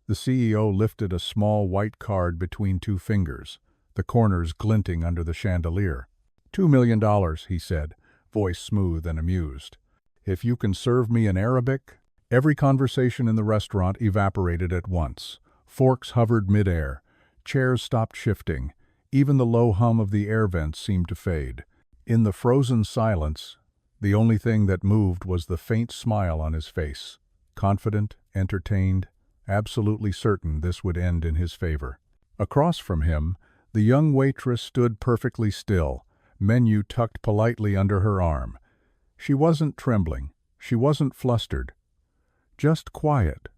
The CEO lifted a small white card between two fingers, the corners glinting under the chandelier. $2 million, he said, voice smooth and amused. If you can serve me in Arabic? Every conversation in the restaurant evaporated at once. Forks hovered midair. Chairs stopped shifting. Even the low hum of the air vents seemed to fade. In the frozen silence, the only thing that moved was the faint smile on his face. Confident, entertained, absolutely certain this would end in his favor. Across from him, the young waitress stood perfectly still, menu tucked politely under her arm. She wasn't trembling. She wasn't flustered. Just quiet.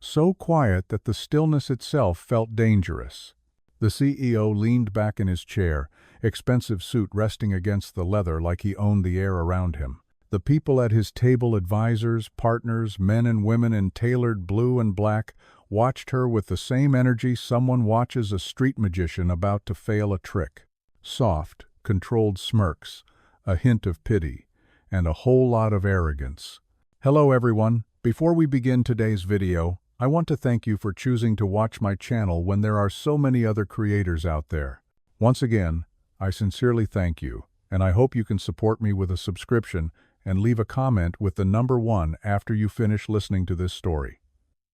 So quiet that the stillness itself felt dangerous. The CEO leaned back in his chair, expensive suit resting against the leather like he owned the air around him. The people at his table, advisors, partners, men and women in tailored blue and black, watched her with the same energy someone watches a street magician about to fail a trick. Soft, controlled smirks, a hint of pity, and a whole lot of arrogance. Hello everyone. Before we begin today's video, I want to thank you for choosing to watch my channel when there are so many other creators out there. Once again, I sincerely thank you, and I hope you can support me with a subscription and leave a comment with the number 1 after you finish listening to this story.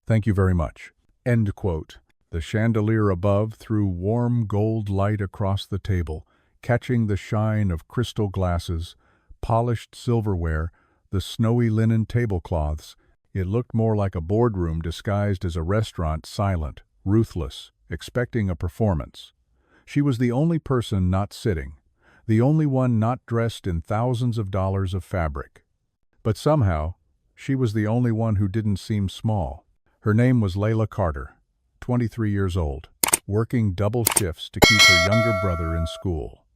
Thank you very much. End quote. The chandelier above threw warm gold light across the table, catching the shine of crystal glasses, polished silverware, the snowy linen tablecloths. It looked more like a boardroom disguised as a restaurant, silent, ruthless, expecting a performance. She was the only person not sitting, the only one not dressed in thousands of dollars of fabric. But somehow, she was the only one who didn't seem small. Her name was Layla Carter, 23 years old, working double shifts to keep her younger brother in school,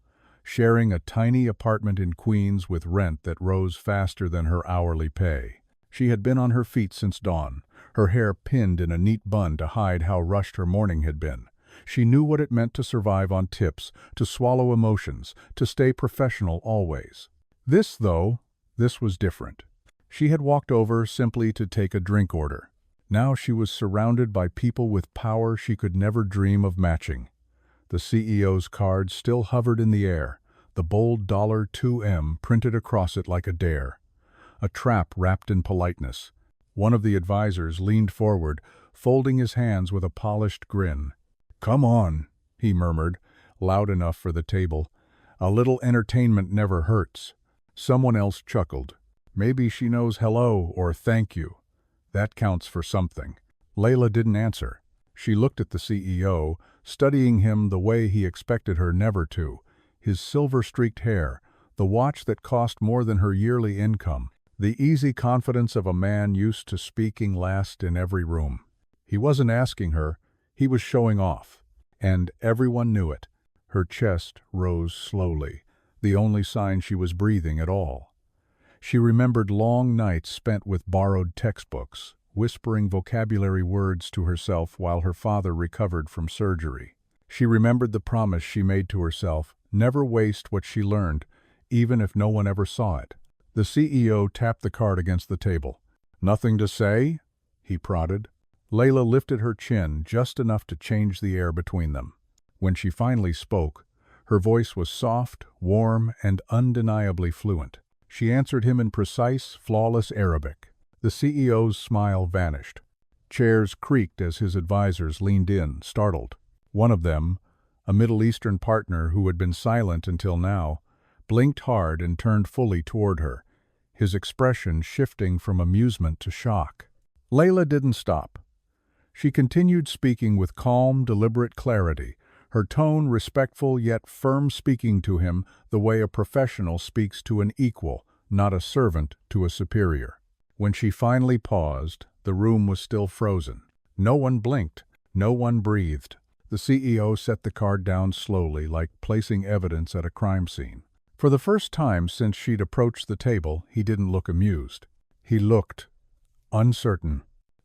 sharing a tiny apartment in Queens with rent that rose faster than her hourly pay. She had been on her feet since dawn, her hair pinned in a neat bun to hide how rushed her morning had been. She knew what it meant to survive on tips, to swallow emotions, to stay professional always. This was different. She had walked over simply to take a drink order. Now she was surrounded by people with power she could never dream of matching. The CEO's card still hovered in the air, the bold $2M printed across it like a dare. A trap wrapped in politeness. One of the advisors leaned forward, folding his hands with a polished grin. "Come on," he murmured, loud enough for the table. "A little entertainment never hurts." Someone else chuckled. "Maybe she knows hello or thank you. That counts for something." Layla didn't answer. She looked at the CEO, studying him the way he expected her never to. His silver-streaked hair, the watch that cost more than her yearly income, the easy confidence of a man used to speaking last in every room. He wasn't asking her, he was showing off. And everyone knew it. Her chest rose slowly, the only sign she was breathing at all. She remembered long nights spent with borrowed textbooks, whispering vocabulary words to herself while her father recovered from surgery. She remembered the promise she made to herself, never waste what she learned, even if no one ever saw it. The CEO tapped the card against the table. "Nothing to say?" he prodded. Layla lifted her chin just enough to change the air between them. When she finally spoke, her voice was soft, warm, and undeniably fluent. She answered him in precise, flawless Arabic. The CEO's smile vanished. Chairs creaked as his advisors leaned in, startled. One of them, a Middle Eastern partner who had been silent until now, blinked hard and turned fully toward her, his expression shifting from amusement to shock. Layla didn't stop. She continued speaking with calm, deliberate clarity, her tone respectful yet firm, speaking to him the way a professional speaks to an equal, not a servant to a superior. When she finally paused, the room was still frozen. No one blinked, no one breathed. The CEO set the card down slowly, like placing evidence at a crime scene. For the first time since she'd approached the table, he didn't look amused. He looked uncertain.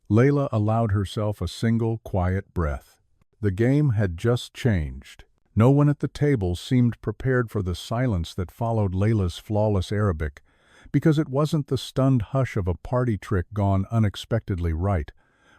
Layla allowed herself a single, quiet breath. The game had just changed. No one at the table seemed prepared for the silence that followed Layla's flawless Arabic, because it wasn't the stunned hush of a party trick gone unexpectedly right,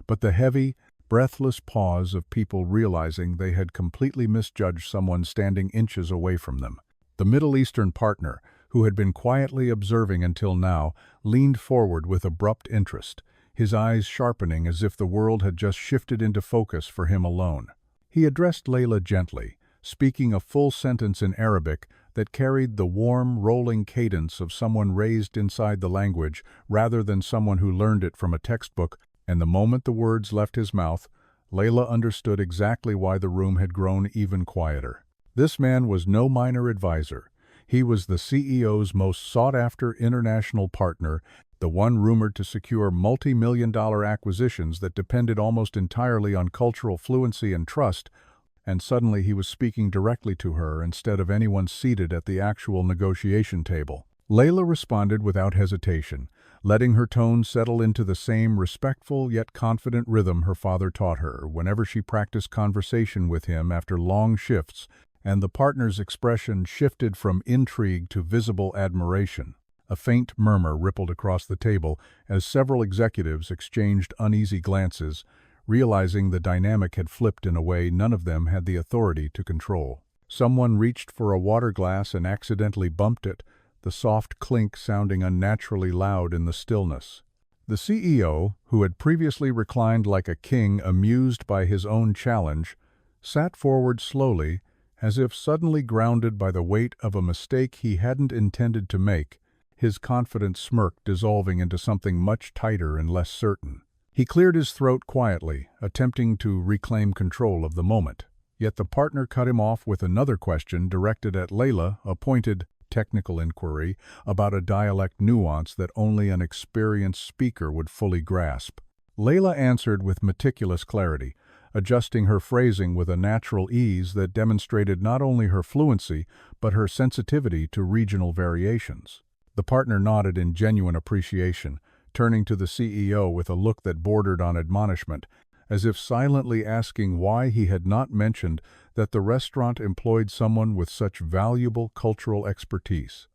but the heavy, breathless pause of people realizing they had completely misjudged someone standing inches away from them. The Middle Eastern partner, who had been quietly observing until now, leaned forward with abrupt interest, his eyes sharpening as if the world had just shifted into focus for him alone. He addressed Layla gently, speaking a full sentence in Arabic that carried the warm, rolling cadence of someone raised inside the language rather than someone who learned it from a textbook, and the moment the words left his mouth, Layla understood exactly why the room had grown even quieter. This man was no minor advisor. He was the CEO's most sought-after international partner, the one rumored to secure multi-million-dollar acquisitions that depended almost entirely on cultural fluency and trust, and suddenly he was speaking directly to her instead of anyone seated at the actual negotiation table. Layla responded without hesitation, letting her tone settle into the same respectful yet confident rhythm her father taught her whenever she practiced conversation with him after long shifts, and the partner's expression shifted from intrigue to visible admiration. A faint murmur rippled across the table as several executives exchanged uneasy glances, realizing the dynamic had flipped in a way none of them had the authority to control. Someone reached for a water glass and accidentally bumped it, the soft clink sounding unnaturally loud in the stillness. The CEO, who had previously reclined like a king amused by his own challenge, sat forward slowly, as if suddenly grounded by the weight of a mistake he hadn't intended to make, his confident smirk dissolving into something much tighter and less certain. He cleared his throat quietly, attempting to reclaim control of the moment. Yet the partner cut him off with another question directed at Layla, a pointed, technical inquiry about a dialect nuance that only an experienced speaker would fully grasp. Layla answered with meticulous clarity, adjusting her phrasing with a natural ease that demonstrated not only her fluency but her sensitivity to regional variations. The partner nodded in genuine appreciation, turning to the CEO with a look that bordered on admonishment, as if silently asking why he had not mentioned that the restaurant employed someone with such valuable cultural expertise.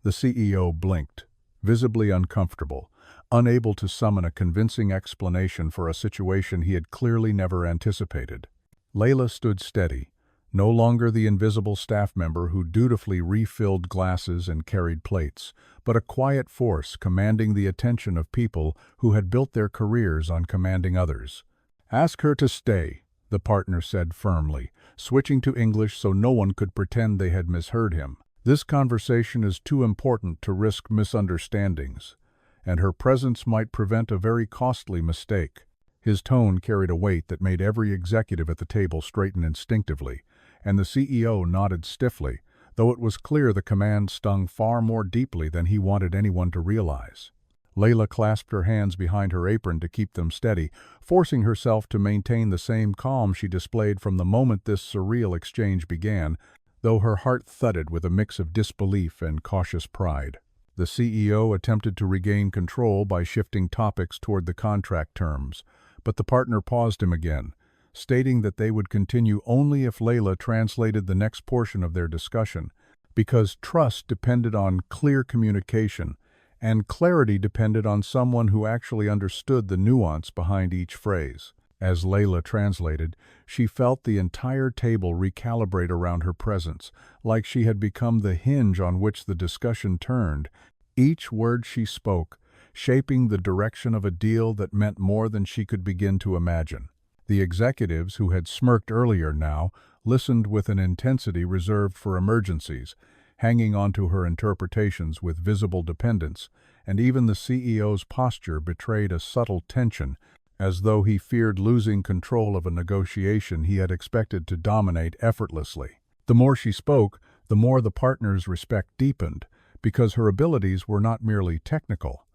The CEO blinked, visibly uncomfortable, unable to summon a convincing explanation for a situation he had clearly never anticipated. Layla stood steady, no longer the invisible staff member who dutifully refilled glasses and carried plates, but a quiet force commanding the attention of people who had built their careers on commanding others. "Ask her to stay," the partner said firmly, switching to English so no one could pretend they had misheard him. "This conversation is too important to risk misunderstandings, and her presence might prevent a very costly mistake." His tone carried a weight that made every executive at the table straighten instinctively, and the CEO nodded stiffly, though it was clear the command stung far more deeply than he wanted anyone to realize. Layla clasped her hands behind her apron to keep them steady, forcing herself to maintain the same calm she displayed from the moment this surreal exchange began, though her heart thudded with a mix of disbelief and cautious pride. The CEO attempted to regain control by shifting topics toward the contract terms, but the partner paused him again, stating that they would continue only if Layla translated the next portion of their discussion, because trust depended on clear communication, and clarity depended on someone who actually understood the nuance behind each phrase. As Layla translated, she felt the entire table recalibrate around her presence, like she had become the hinge on which the discussion turned, each word she spoke shaping the direction of a deal that meant more than she could begin to imagine. The executives, who had smirked earlier now, listened with an intensity reserved for emergencies, hanging onto her interpretations with visible dependence, and even the CEO's posture betrayed a subtle tension, as though he feared losing control of a negotiation he had expected to dominate effortlessly. The more she spoke, the more the partner's respect deepened, because her abilities were not merely technical.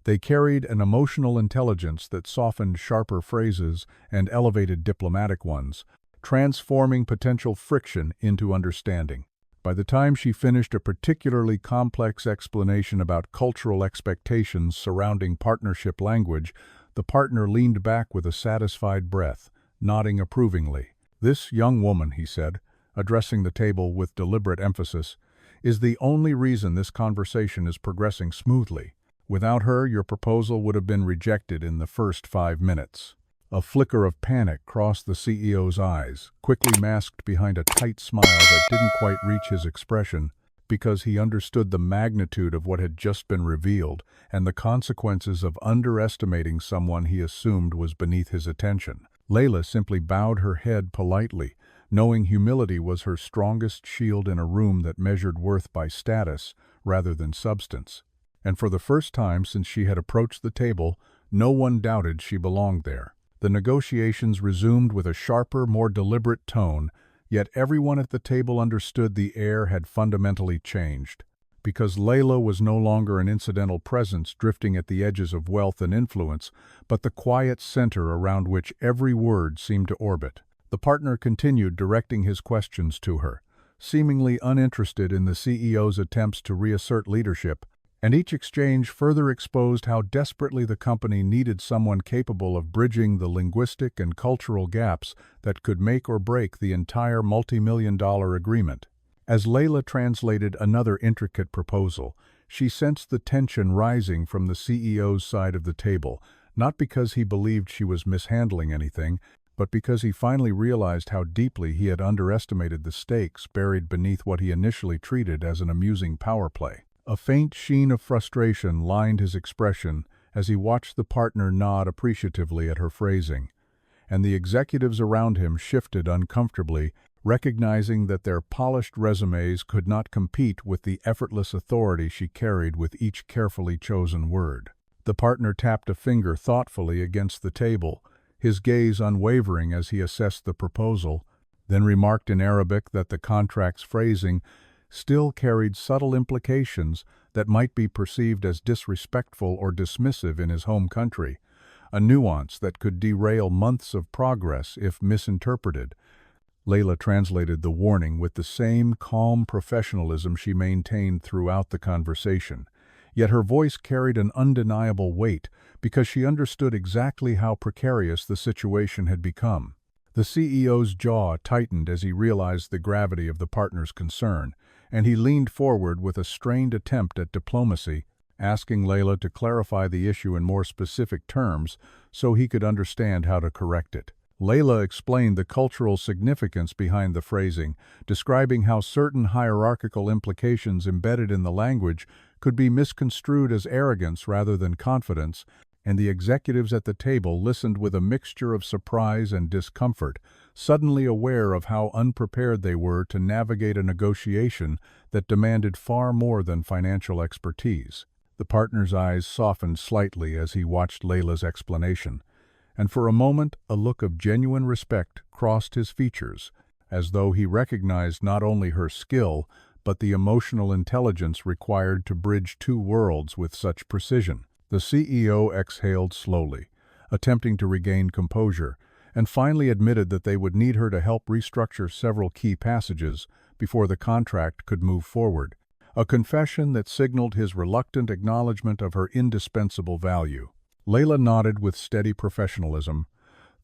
They carried an emotional intelligence that softened sharper phrases and elevated diplomatic ones, transforming potential friction into understanding. By the time she finished a particularly complex explanation about cultural expectations surrounding partnership language, the partner leaned back with a satisfied breath, nodding approvingly. "This young woman," he said, addressing the table with deliberate emphasis, "is the only reason this conversation is progressing smoothly. Without her, your proposal would have been rejected in the first 5 minutes." A flicker of panic crossed the CEO's eyes, quickly masked behind a tight smile that didn't quite reach his expression, because he understood the magnitude of what had just been revealed and the consequences of underestimating someone he assumed was beneath his attention. Layla simply bowed her head politely, knowing humility was her strongest shield in a room that measured worth by status rather than substance. And for the first time since she had approached the table, no one doubted she belonged there. The negotiations resumed with a sharper, more deliberate tone, yet everyone at the table understood the air had fundamentally changed. Because Layla was no longer an incidental presence drifting at the edges of wealth and influence, but the quiet center around which every word seemed to orbit. The partner continued directing his questions to her, seemingly uninterested in the CEO's attempts to reassert leadership, and each exchange further exposed how desperately the company needed someone capable of bridging the linguistic and cultural gaps that could make or break the entire multimillion-dollar agreement. As Layla translated another intricate proposal, she sensed the tension rising from the CEO's side of the table, not because he believed she was mishandling anything, but because he finally realized how deeply he had underestimated the stakes buried beneath what he initially treated as an amusing power play. A faint sheen of frustration lined his expression as he watched the partner nod appreciatively at her phrasing, and the executives around him shifted uncomfortably, recognizing that their polished resumes could not compete with the effortless authority she carried with each carefully chosen word. The partner tapped a finger thoughtfully against the table, his gaze unwavering as he assessed the proposal, then remarked in Arabic that the contract's phrasing still carried subtle implications that might be perceived as disrespectful or dismissive in his home country, a nuance that could derail months of progress if misinterpreted. Layla translated the warning with the same calm professionalism she maintained throughout the conversation, yet her voice carried an undeniable weight because she understood exactly how precarious the situation had become. The CEO's jaw tightened as he realized the gravity of the partner's concern, and he leaned forward with a strained attempt at diplomacy, asking Layla to clarify the issue in more specific terms so he could understand how to correct it. Layla explained the cultural significance behind the phrasing, describing how certain hierarchical implications embedded in the language could be misconstrued as arrogance rather than confidence, and the executives at the table listened with a mixture of surprise and discomfort, suddenly aware of how unprepared they were to navigate a negotiation that demanded far more than financial expertise. The partner's eyes softened slightly as he watched Layla's explanation, and for a moment a look of genuine respect crossed his features, as though he recognized not only her skill, but the emotional intelligence required to bridge two worlds with such precision. The CEO exhaled slowly, attempting to regain composure, and finally admitted that they would need her to help restructure several key passages before the contract could move forward, a confession that signaled his reluctant acknowledgement of her indispensable value. Layla nodded with steady professionalism,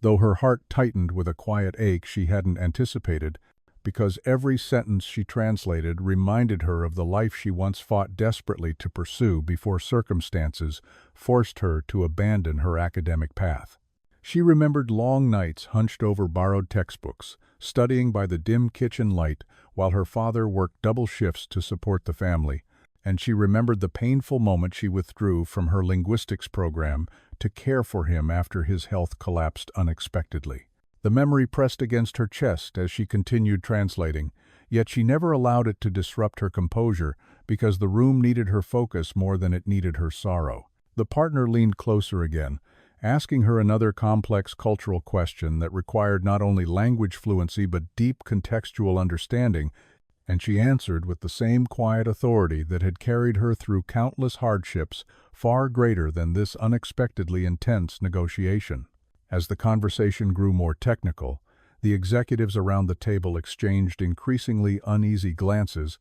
though her heart tightened with a quiet ache she hadn't anticipated, because every sentence she translated reminded her of the life she once fought desperately to pursue before circumstances forced her to abandon her academic path. She remembered long nights hunched over borrowed textbooks, studying by the dim kitchen light while her father worked double shifts to support the family, and she remembered the painful moment she withdrew from her linguistics program to care for him after his health collapsed unexpectedly. The memory pressed against her chest as she continued translating, yet she never allowed it to disrupt her composure because the room needed her focus more than it needed her sorrow. The partner leaned closer again, asking her another complex cultural question that required not only language fluency but deep contextual understanding, and she answered with the same quiet authority that had carried her through countless hardships far greater than this unexpectedly intense negotiation. As the conversation grew more technical, the executives around the table exchanged increasingly uneasy glances,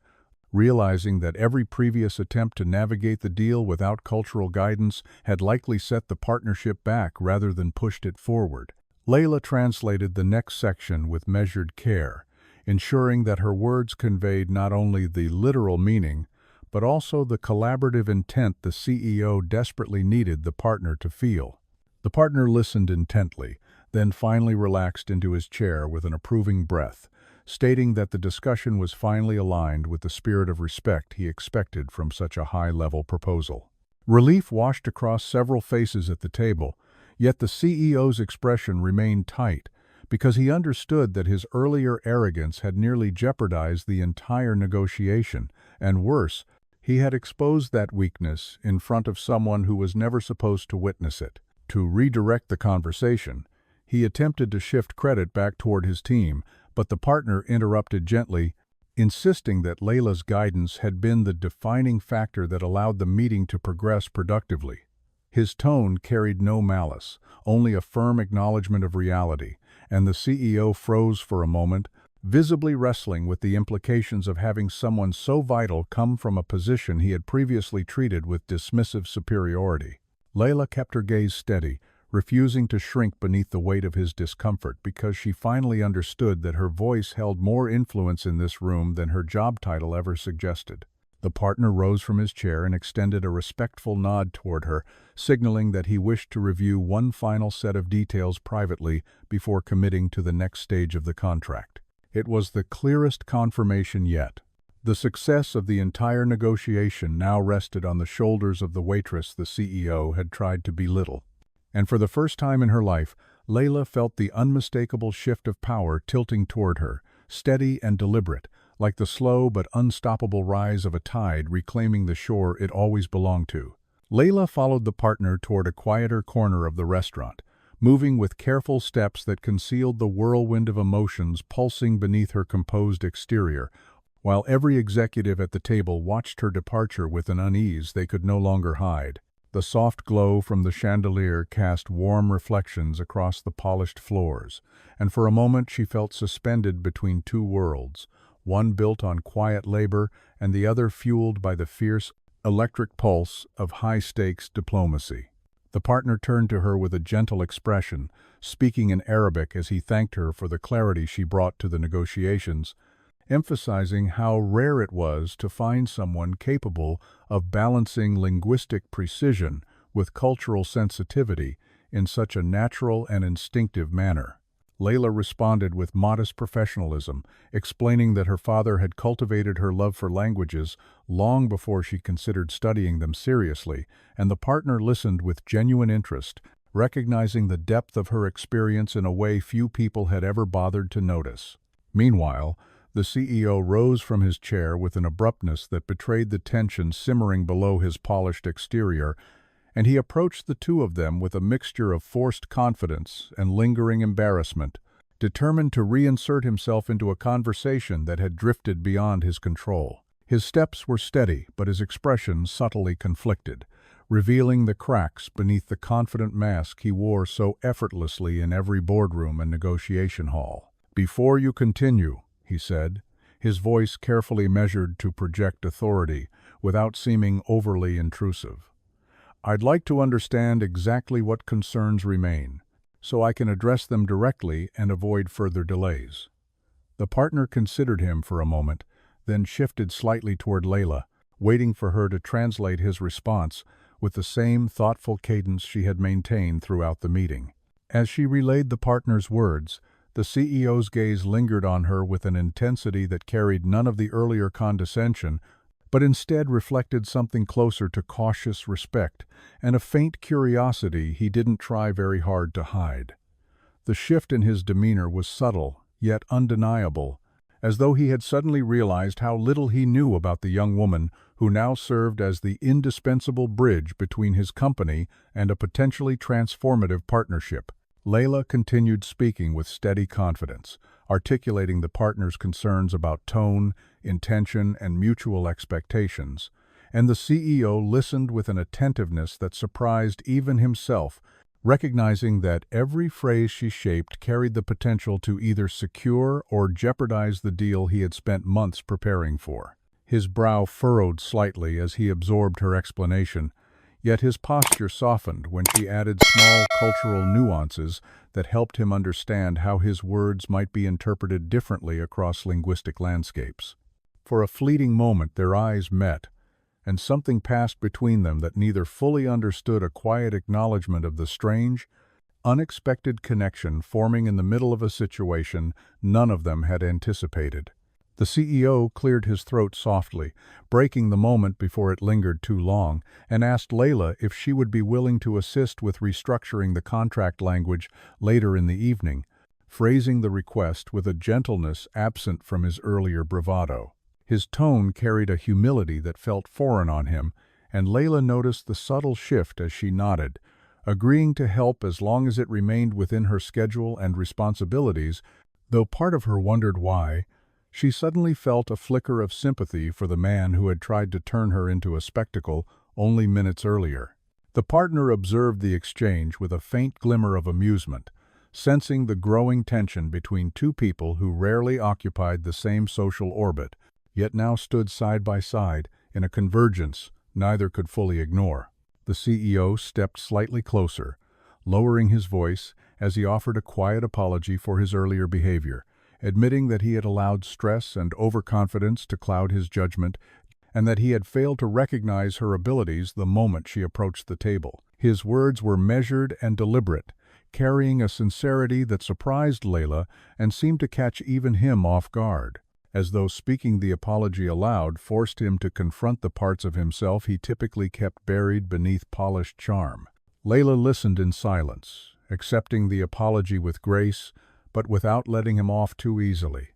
realizing that every previous attempt to navigate the deal without cultural guidance had likely set the partnership back rather than pushed it forward. Layla translated the next section with measured care, ensuring that her words conveyed not only the literal meaning, but also the collaborative intent the CEO desperately needed the partner to feel. The partner listened intently, then finally relaxed into his chair with an approving breath, stating that the discussion was finally aligned with the spirit of respect he expected from such a high-level proposal. Relief washed across several faces at the table, yet the CEO's expression remained tight, because he understood that his earlier arrogance had nearly jeopardized the entire negotiation, and worse, he had exposed that weakness in front of someone who was never supposed to witness it. To redirect the conversation, he attempted to shift credit back toward his team, but the partner interrupted gently, insisting that Layla's guidance had been the defining factor that allowed the meeting to progress productively. His tone carried no malice, only a firm acknowledgement of reality, and the CEO froze for a moment, visibly wrestling with the implications of having someone so vital come from a position he had previously treated with dismissive superiority. Layla kept her gaze steady, refusing to shrink beneath the weight of his discomfort because she finally understood that her voice held more influence in this room than her job title ever suggested. The partner rose from his chair and extended a respectful nod toward her, signaling that he wished to review one final set of details privately before committing to the next stage of the contract. It was the clearest confirmation yet. The success of the entire negotiation now rested on the shoulders of the waitress the CEO had tried to belittle. And for the first time in her life, Layla felt the unmistakable shift of power tilting toward her, steady and deliberate, like the slow but unstoppable rise of a tide reclaiming the shore it always belonged to. Layla followed the partner toward a quieter corner of the restaurant, moving with careful steps that concealed the whirlwind of emotions pulsing beneath her composed exterior, while every executive at the table watched her departure with an unease they could no longer hide. The soft glow from the chandelier cast warm reflections across the polished floors, and for a moment she felt suspended between two worlds, one built on quiet labor and the other fueled by the fierce, electric pulse of high-stakes diplomacy. The partner turned to her with a gentle expression, speaking in Arabic as he thanked her for the clarity she brought to the negotiations, emphasizing how rare it was to find someone capable of balancing linguistic precision with cultural sensitivity in such a natural and instinctive manner. Layla responded with modest professionalism, explaining that her father had cultivated her love for languages long before she considered studying them seriously, and the partner listened with genuine interest, recognizing the depth of her experience in a way few people had ever bothered to notice. Meanwhile, the CEO rose from his chair with an abruptness that betrayed the tension simmering below his polished exterior, and he approached the two of them with a mixture of forced confidence and lingering embarrassment, determined to reinsert himself into a conversation that had drifted beyond his control. His steps were steady, but his expression subtly conflicted, revealing the cracks beneath the confident mask he wore so effortlessly in every boardroom and negotiation hall. "Before you continue," he said, his voice carefully measured to project authority without seeming overly intrusive, "I'd like to understand exactly what concerns remain, so I can address them directly and avoid further delays." The partner considered him for a moment, then shifted slightly toward Layla, waiting for her to translate his response with the same thoughtful cadence she had maintained throughout the meeting. As she relayed the partner's words, the CEO's gaze lingered on her with an intensity that carried none of the earlier condescension, but instead reflected something closer to cautious respect and a faint curiosity he didn't try very hard to hide. The shift in his demeanor was subtle, yet undeniable, as though he had suddenly realized how little he knew about the young woman who now served as the indispensable bridge between his company and a potentially transformative partnership. Layla continued speaking with steady confidence, articulating the partner's concerns about tone, intention, and mutual expectations, and the CEO listened with an attentiveness that surprised even himself, recognizing that every phrase she shaped carried the potential to either secure or jeopardize the deal he had spent months preparing for. His brow furrowed slightly as he absorbed her explanation, yet his posture softened when she added small cultural nuances that helped him understand how his words might be interpreted differently across linguistic landscapes. For a fleeting moment their eyes met, and something passed between them that neither fully understood: a quiet acknowledgement of the strange, unexpected connection forming in the middle of a situation none of them had anticipated. The CEO cleared his throat softly, breaking the moment before it lingered too long, and asked Layla if she would be willing to assist with restructuring the contract language later in the evening, phrasing the request with a gentleness absent from his earlier bravado. His tone carried a humility that felt foreign on him, and Layla noticed the subtle shift as she nodded, agreeing to help as long as it remained within her schedule and responsibilities. Though part of her wondered why, she suddenly felt a flicker of sympathy for the man who had tried to turn her into a spectacle only minutes earlier. The partner observed the exchange with a faint glimmer of amusement, sensing the growing tension between two people who rarely occupied the same social orbit, yet now stood side by side in a convergence neither could fully ignore. The CEO stepped slightly closer, lowering his voice as he offered a quiet apology for his earlier behavior, admitting that he had allowed stress and overconfidence to cloud his judgment and that he had failed to recognize her abilities the moment she approached the table. His words were measured and deliberate, carrying a sincerity that surprised Layla and seemed to catch even him off guard, as though speaking the apology aloud forced him to confront the parts of himself he typically kept buried beneath polished charm. Layla listened in silence, accepting the apology with grace, but without letting him off too easily,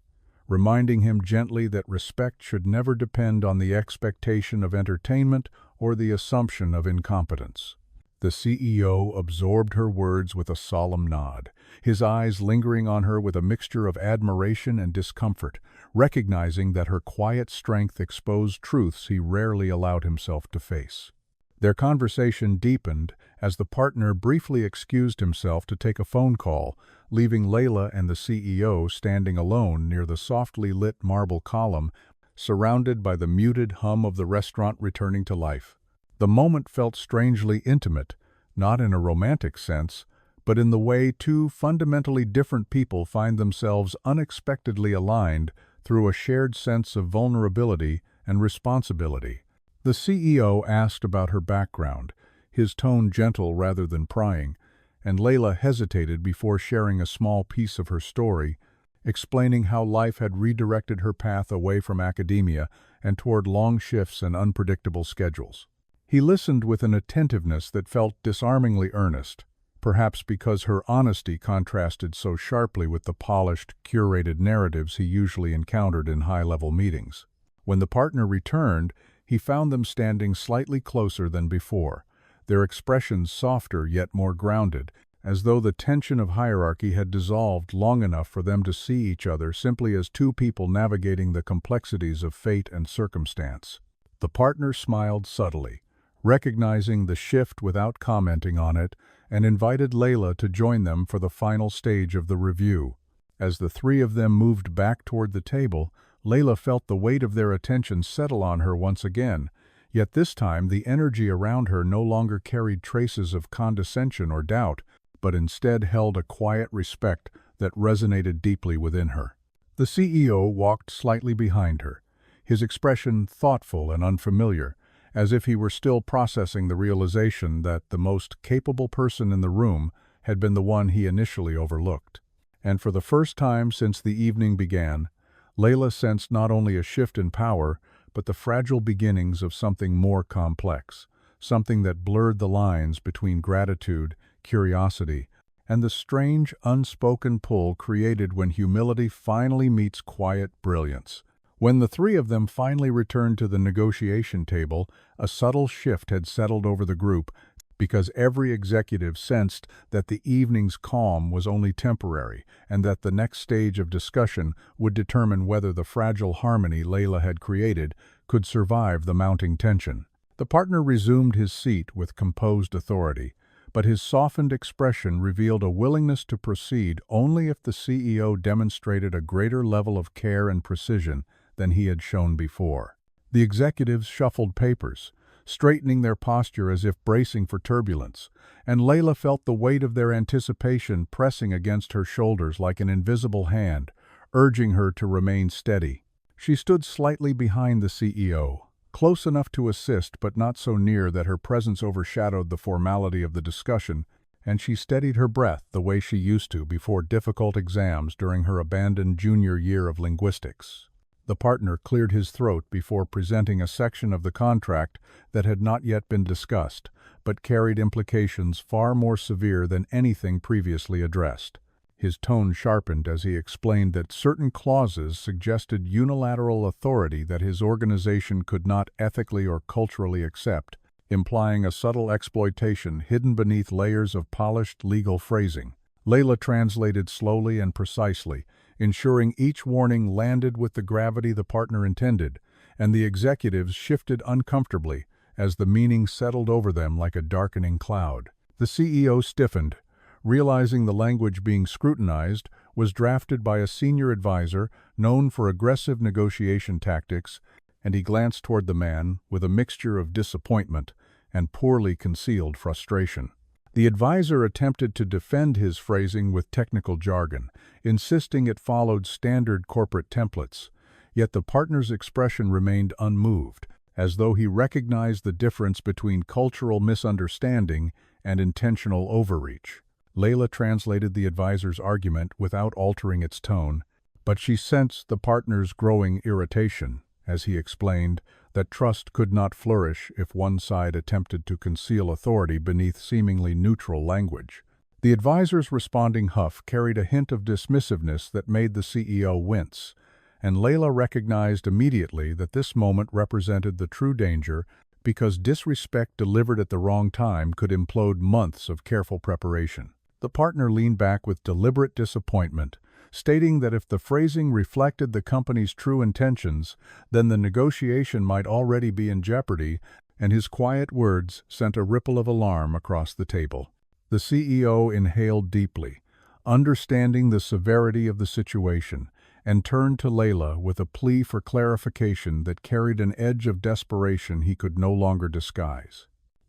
reminding him gently that respect should never depend on the expectation of entertainment or the assumption of incompetence. The CEO absorbed her words with a solemn nod, his eyes lingering on her with a mixture of admiration and discomfort, recognizing that her quiet strength exposed truths he rarely allowed himself to face. Their conversation deepened as the partner briefly excused himself to take a phone call, leaving Layla and the CEO standing alone near the softly lit marble column, surrounded by the muted hum of the restaurant returning to life. The moment felt strangely intimate, not in a romantic sense, but in the way two fundamentally different people find themselves unexpectedly aligned through a shared sense of vulnerability and responsibility. The CEO asked about her background, his tone gentle rather than prying, and Layla hesitated before sharing a small piece of her story, explaining how life had redirected her path away from academia and toward long shifts and unpredictable schedules. He listened with an attentiveness that felt disarmingly earnest, perhaps because her honesty contrasted so sharply with the polished, curated narratives he usually encountered in high-level meetings. When the partner returned, he found them standing slightly closer than before, their expressions softer yet more grounded, as though the tension of hierarchy had dissolved long enough for them to see each other simply as two people navigating the complexities of fate and circumstance. The partner smiled subtly, recognizing the shift without commenting on it, and invited Layla to join them for the final stage of the review. As the three of them moved back toward the table, Layla felt the weight of their attention settle on her once again, yet this time the energy around her no longer carried traces of condescension or doubt, but instead held a quiet respect that resonated deeply within her. The CEO walked slightly behind her, his expression thoughtful and unfamiliar, as if he were still processing the realization that the most capable person in the room had been the one he initially overlooked. And for the first time since the evening began, Layla sensed not only a shift in power, but the fragile beginnings of something more complex, something that blurred the lines between gratitude, curiosity, and the strange, unspoken pull created when humility finally meets quiet brilliance. When the three of them finally returned to the negotiation table, a subtle shift had settled over the group, because every executive sensed that the evening's calm was only temporary and that the next stage of discussion would determine whether the fragile harmony Layla had created could survive the mounting tension. The partner resumed his seat with composed authority, but his softened expression revealed a willingness to proceed only if the CEO demonstrated a greater level of care and precision than he had shown before. The executives shuffled papers, straightening their posture as if bracing for turbulence, and Layla felt the weight of their anticipation pressing against her shoulders like an invisible hand, urging her to remain steady. She stood slightly behind the CEO, close enough to assist but not so near that her presence overshadowed the formality of the discussion, and she steadied her breath the way she used to before difficult exams during her abandoned junior year of linguistics. The partner cleared his throat before presenting a section of the contract that had not yet been discussed, but carried implications far more severe than anything previously addressed. His tone sharpened as he explained that certain clauses suggested unilateral authority that his organization could not ethically or culturally accept, implying a subtle exploitation hidden beneath layers of polished legal phrasing. Layla translated slowly and precisely, ensuring each warning landed with the gravity the partner intended, and the executives shifted uncomfortably as the meaning settled over them like a darkening cloud. The CEO stiffened, realizing the language being scrutinized was drafted by a senior advisor known for aggressive negotiation tactics, and he glanced toward the man with a mixture of disappointment and poorly concealed frustration. The advisor attempted to defend his phrasing with technical jargon, insisting it followed standard corporate templates, yet the partner's expression remained unmoved, as though he recognized the difference between cultural misunderstanding and intentional overreach. Layla translated the advisor's argument without altering its tone, but she sensed the partner's growing irritation as he explained that trust could not flourish if one side attempted to conceal authority beneath seemingly neutral language. The advisor's responding huff carried a hint of dismissiveness that made the CEO wince, and Layla recognized immediately that this moment represented the true danger because disrespect delivered at the wrong time could implode months of careful preparation. The partner leaned back with deliberate disappointment, stating that if the phrasing reflected the company's true intentions, then the negotiation might already be in jeopardy, and his quiet words sent a ripple of alarm across the table. The CEO inhaled deeply, understanding the severity of the situation, and turned to Layla with a plea for clarification that carried an edge of desperation he could no longer disguise.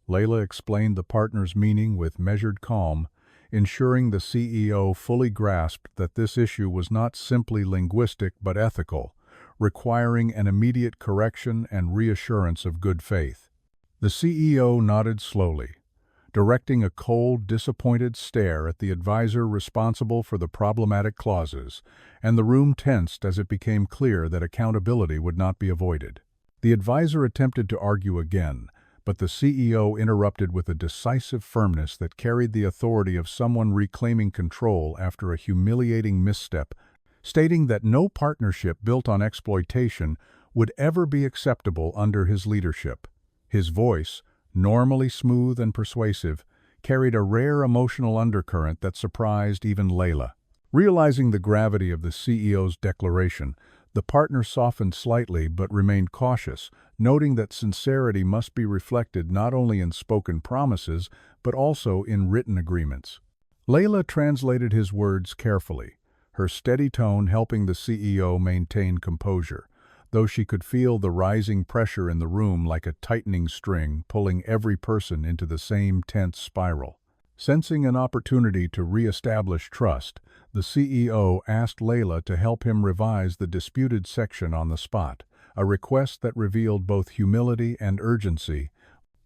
Layla explained the partner's meaning with measured calm, ensuring the CEO fully grasped that this issue was not simply linguistic but ethical, requiring an immediate correction and reassurance of good faith. The CEO nodded slowly, directing a cold, disappointed stare at the advisor responsible for the problematic clauses, and the room tensed as it became clear that accountability would not be avoided. The advisor attempted to argue again, but the CEO interrupted with a decisive firmness that carried the authority of someone reclaiming control after a humiliating misstep, stating that no partnership built on exploitation would ever be acceptable under his leadership. His voice, normally smooth and persuasive, carried a rare emotional undercurrent that surprised even Layla. Realizing the gravity of the CEO's declaration, the partner softened slightly but remained cautious, noting that sincerity must be reflected not only in spoken promises but also in written agreements. Layla translated his words carefully, her steady tone helping the CEO maintain composure, though she could feel the rising pressure in the room like a tightening string pulling every person into the same tense spiral. Sensing an opportunity to re-establish trust, the CEO asked Layla to help him revise the disputed section on the spot, a request that revealed both humility and urgency,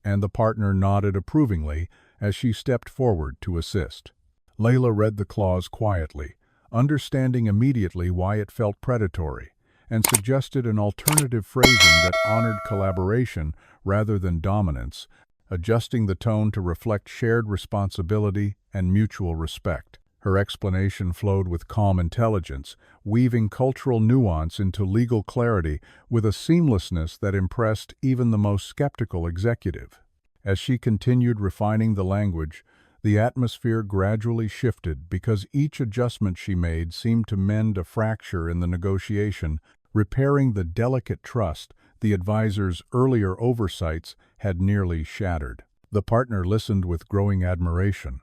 and the partner nodded approvingly as she stepped forward to assist. Layla read the clause quietly, understanding immediately why it felt predatory, and suggested an alternative phrasing that honored collaboration rather than dominance, adjusting the tone to reflect shared responsibility and mutual respect. Her explanation flowed with calm intelligence, weaving cultural nuance into legal clarity with a seamlessness that impressed even the most skeptical executive. As she continued refining the language, the atmosphere gradually shifted because each adjustment she made seemed to mend a fracture in the negotiation, repairing the delicate trust the advisor's earlier oversights had nearly shattered. The partner listened with growing admiration,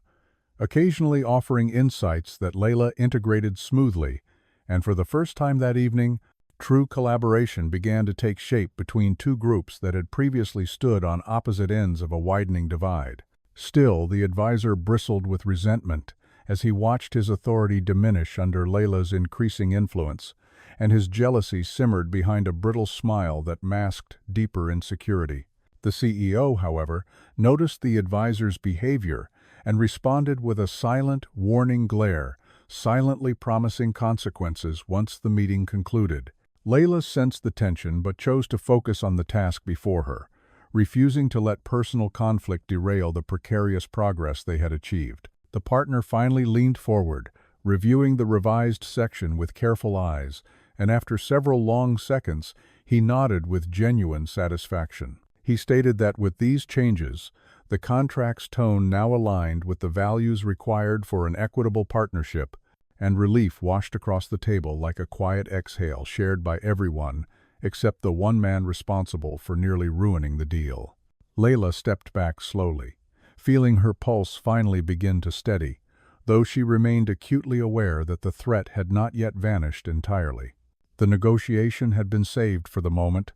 occasionally offering insights that Layla integrated smoothly, and for the first time that evening, true collaboration began to take shape between two groups that had previously stood on opposite ends of a widening divide. Still, the advisor bristled with resentment as he watched his authority diminish under Layla's increasing influence, and his jealousy simmered behind a brittle smile that masked deeper insecurity. The CEO, however, noticed the advisor's behavior and responded with a silent, warning glare, silently promising consequences once the meeting concluded. Layla sensed the tension but chose to focus on the task before her, refusing to let personal conflict derail the precarious progress they had achieved. The partner finally leaned forward, reviewing the revised section with careful eyes, and after several long seconds, he nodded with genuine satisfaction. He stated that with these changes, the contract's tone now aligned with the values required for an equitable partnership, and relief washed across the table like a quiet exhale shared by everyone except the one man responsible for nearly ruining the deal. Layla stepped back slowly, feeling her pulse finally begin to steady, though she remained acutely aware that the threat had not yet vanished entirely. The negotiation had been saved for the moment,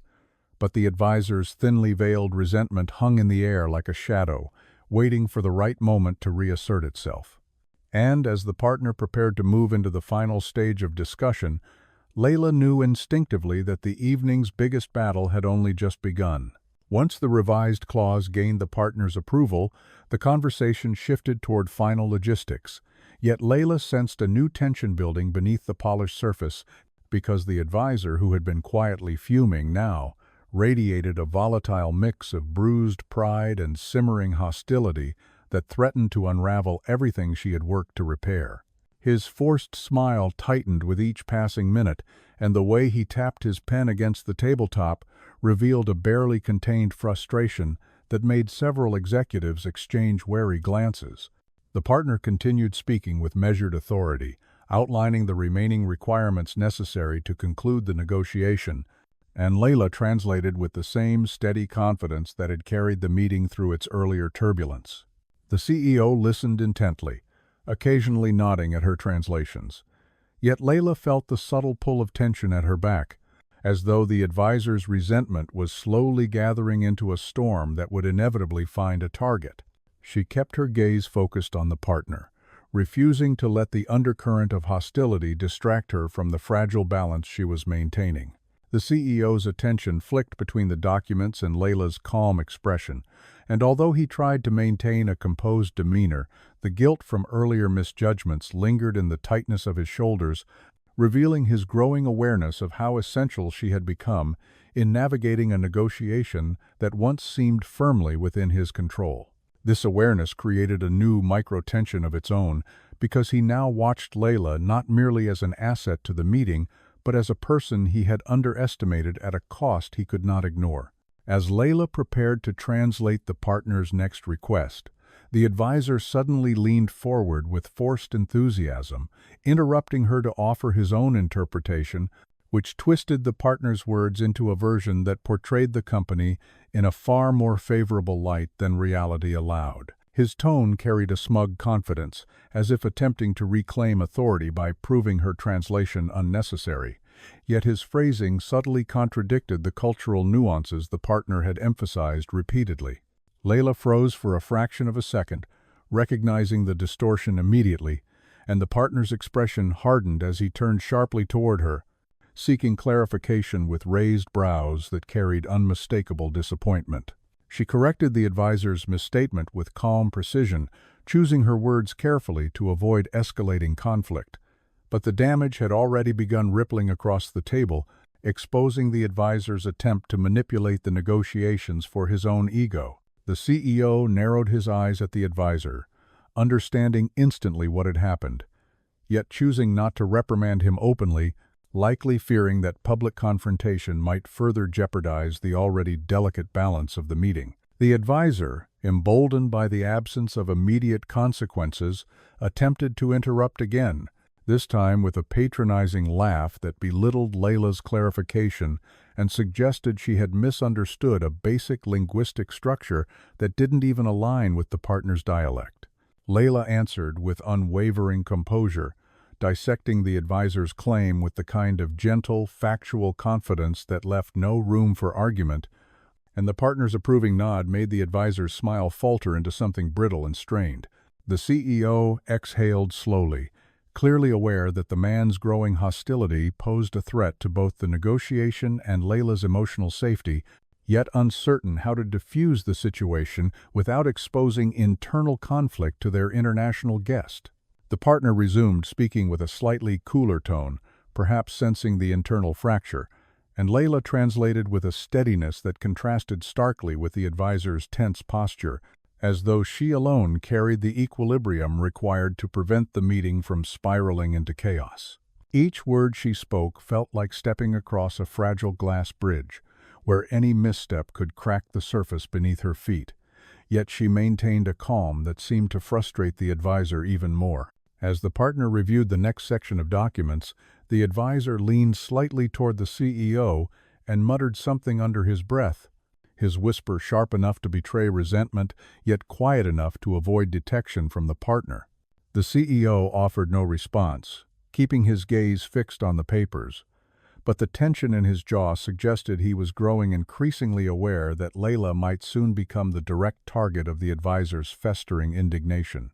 but the advisor's thinly veiled resentment hung in the air like a shadow, waiting for the right moment to reassert itself. And as the partner prepared to move into the final stage of discussion, Layla knew instinctively that the evening's biggest battle had only just begun. Once the revised clause gained the partner's approval, the conversation shifted toward final logistics, yet Layla sensed a new tension building beneath the polished surface because the advisor, who had been quietly fuming, now radiated a volatile mix of bruised pride and simmering hostility that threatened to unravel everything she had worked to repair. His forced smile tightened with each passing minute, and the way he tapped his pen against the tabletop revealed a barely contained frustration that made several executives exchange wary glances. The partner continued speaking with measured authority, outlining the remaining requirements necessary to conclude the negotiation, and Layla translated with the same steady confidence that had carried the meeting through its earlier turbulence. The CEO listened intently, occasionally nodding at her translations. Yet Layla felt the subtle pull of tension at her back, as though the advisor's resentment was slowly gathering into a storm that would inevitably find a target. She kept her gaze focused on the partner, refusing to let the undercurrent of hostility distract her from the fragile balance she was maintaining. The CEO's attention flicked between the documents and Layla's calm expression, and although he tried to maintain a composed demeanor, the guilt from earlier misjudgments lingered in the tightness of his shoulders, revealing his growing awareness of how essential she had become in navigating a negotiation that once seemed firmly within his control. This awareness created a new micro-tension of its own, because he now watched Layla not merely as an asset to the meeting, but as a person he had underestimated at a cost he could not ignore. As Layla prepared to translate the partner's next request, the advisor suddenly leaned forward with forced enthusiasm, interrupting her to offer his own interpretation, which twisted the partner's words into a version that portrayed the company in a far more favorable light than reality allowed. His tone carried a smug confidence, as if attempting to reclaim authority by proving her translation unnecessary. Yet his phrasing subtly contradicted the cultural nuances the partner had emphasized repeatedly. Layla froze for a fraction of a second, recognizing the distortion immediately, and the partner's expression hardened as he turned sharply toward her, seeking clarification with raised brows that carried unmistakable disappointment. She corrected the advisor's misstatement with calm precision, choosing her words carefully to avoid escalating conflict. But the damage had already begun rippling across the table, exposing the advisor's attempt to manipulate the negotiations for his own ego. The CEO narrowed his eyes at the advisor, understanding instantly what had happened, yet choosing not to reprimand him openly, likely fearing that public confrontation might further jeopardize the already delicate balance of the meeting. The advisor, emboldened by the absence of immediate consequences, attempted to interrupt again, this time with a patronizing laugh that belittled Layla's clarification and suggested she had misunderstood a basic linguistic structure that didn't even align with the partner's dialect. Layla answered with unwavering composure, dissecting the advisor's claim with the kind of gentle, factual confidence that left no room for argument, and the partner's approving nod made the advisor's smile falter into something brittle and strained. The CEO exhaled slowly, clearly aware that the man's growing hostility posed a threat to both the negotiation and Layla's emotional safety, yet uncertain how to diffuse the situation without exposing internal conflict to their international guest. The partner resumed, speaking with a slightly cooler tone, perhaps sensing the internal fracture, and Layla translated with a steadiness that contrasted starkly with the advisor's tense posture, as though she alone carried the equilibrium required to prevent the meeting from spiraling into chaos. Each word she spoke felt like stepping across a fragile glass bridge, where any misstep could crack the surface beneath her feet, yet she maintained a calm that seemed to frustrate the advisor even more. As the partner reviewed the next section of documents, the advisor leaned slightly toward the CEO and muttered something under his breath, his whisper sharp enough to betray resentment, yet quiet enough to avoid detection from the partner. The CEO offered no response, keeping his gaze fixed on the papers, but the tension in his jaw suggested he was growing increasingly aware that Layla might soon become the direct target of the advisor's festering indignation.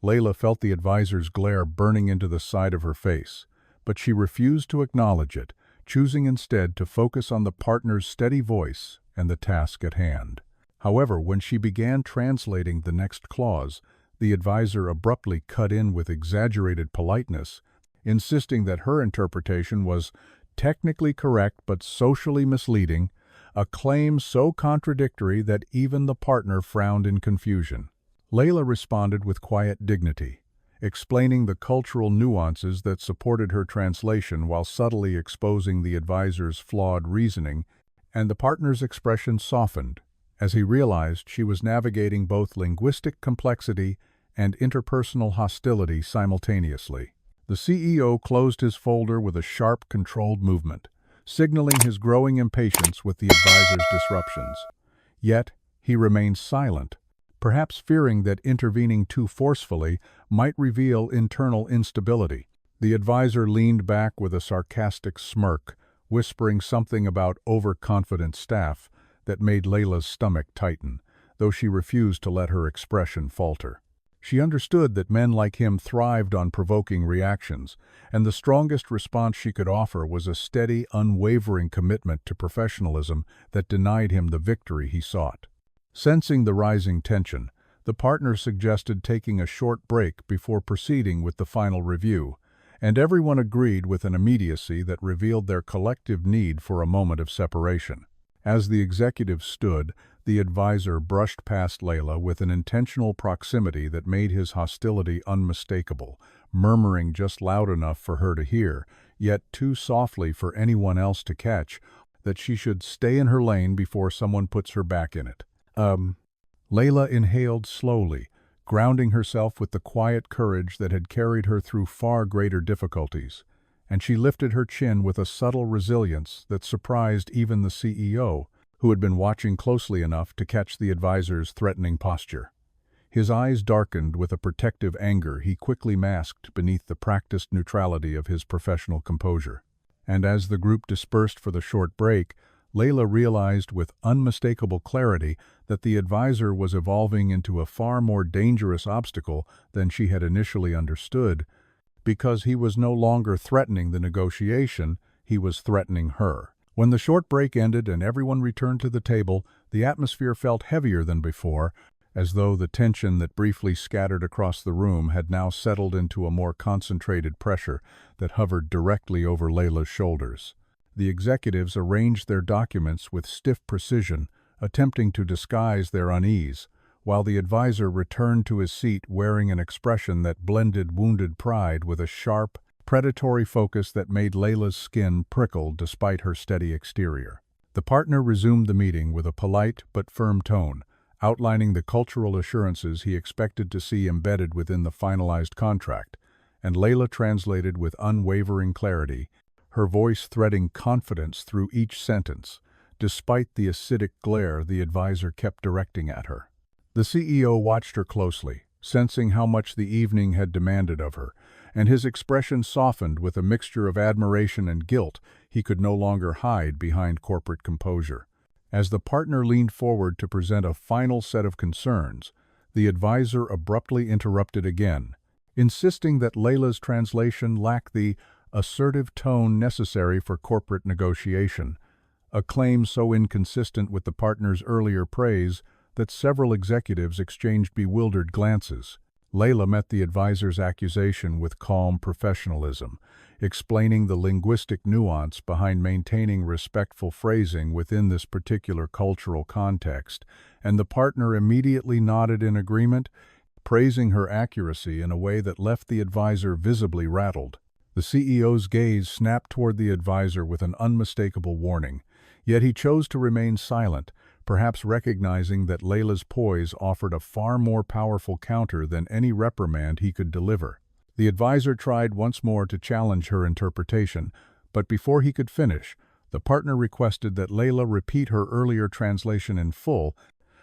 Layla felt the advisor's glare burning into the side of her face, but she refused to acknowledge it, choosing instead to focus on the partner's steady voice and the task at hand. However, when she began translating the next clause, the advisor abruptly cut in with exaggerated politeness, insisting that her interpretation was technically correct but socially misleading, a claim so contradictory that even the partner frowned in confusion. Layla responded with quiet dignity, explaining the cultural nuances that supported her translation while subtly exposing the advisor's flawed reasoning, and the partner's expression softened as he realized she was navigating both linguistic complexity and interpersonal hostility simultaneously. The CEO closed his folder with a sharp, controlled movement, signaling his growing impatience with the advisor's disruptions. Yet, he remained silent, perhaps fearing that intervening too forcefully might reveal internal instability. The advisor leaned back with a sarcastic smirk, whispering something about overconfident staff that made Layla's stomach tighten, though she refused to let her expression falter. She understood that men like him thrived on provoking reactions, and the strongest response she could offer was a steady, unwavering commitment to professionalism that denied him the victory he sought. Sensing the rising tension, the partner suggested taking a short break before proceeding with the final review, and everyone agreed with an immediacy that revealed their collective need for a moment of separation. As the executive stood, the advisor brushed past Layla with an intentional proximity that made his hostility unmistakable, murmuring just loud enough for her to hear, yet too softly for anyone else to catch, that she should stay in her lane before someone puts her back in it. Layla inhaled slowly, grounding herself with the quiet courage that had carried her through far greater difficulties, and she lifted her chin with a subtle resilience that surprised even the CEO, who had been watching closely enough to catch the advisor's threatening posture. His eyes darkened with a protective anger he quickly masked beneath the practiced neutrality of his professional composure. And as the group dispersed for the short break, Layla realized with unmistakable clarity that the advisor was evolving into a far more dangerous obstacle than she had initially understood, because he was no longer threatening the negotiation, he was threatening her. When the short break ended and everyone returned to the table, the atmosphere felt heavier than before, as though the tension that briefly scattered across the room had now settled into a more concentrated pressure that hovered directly over Layla's shoulders. The executives arranged their documents with stiff precision, attempting to disguise their unease, while the advisor returned to his seat wearing an expression that blended wounded pride with a sharp, predatory focus that made Layla's skin prickle despite her steady exterior. The partner resumed the meeting with a polite but firm tone, outlining the cultural assurances he expected to see embedded within the finalized contract, and Layla translated with unwavering clarity, her voice threading confidence through each sentence, despite the acidic glare the advisor kept directing at her. The CEO watched her closely, sensing how much the evening had demanded of her, and his expression softened with a mixture of admiration and guilt he could no longer hide behind corporate composure. As the partner leaned forward to present a final set of concerns, the advisor abruptly interrupted again, insisting that Layla's translation lacked the assertive tone necessary for corporate negotiation, a claim so inconsistent with the partner's earlier praise that several executives exchanged bewildered glances. Layla met the advisor's accusation with calm professionalism, explaining the linguistic nuance behind maintaining respectful phrasing within this particular cultural context, and the partner immediately nodded in agreement, praising her accuracy in a way that left the advisor visibly rattled. The CEO's gaze snapped toward the advisor with an unmistakable warning, yet he chose to remain silent, perhaps recognizing that Layla's poise offered a far more powerful counter than any reprimand he could deliver. The advisor tried once more to challenge her interpretation, but before he could finish, the partner requested that Layla repeat her earlier translation in full,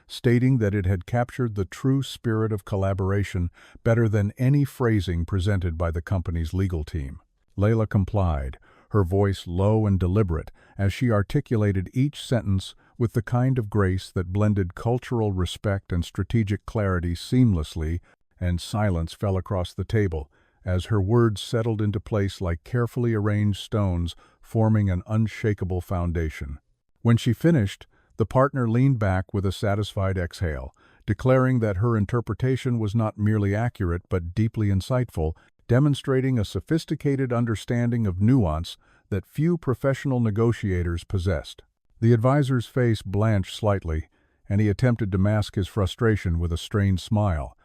stating that it had captured the true spirit of collaboration better than any phrasing presented by the company's legal team. Layla complied, her voice low and deliberate, as she articulated each sentence with the kind of grace that blended cultural respect and strategic clarity seamlessly, and silence fell across the table, as her words settled into place like carefully arranged stones forming an unshakable foundation. When she finished, the partner leaned back with a satisfied exhale, declaring that her interpretation was not merely accurate but deeply insightful, demonstrating a sophisticated understanding of nuance that few professional negotiators possessed. The advisor's face blanched slightly, and he attempted to mask his frustration with a strained smile.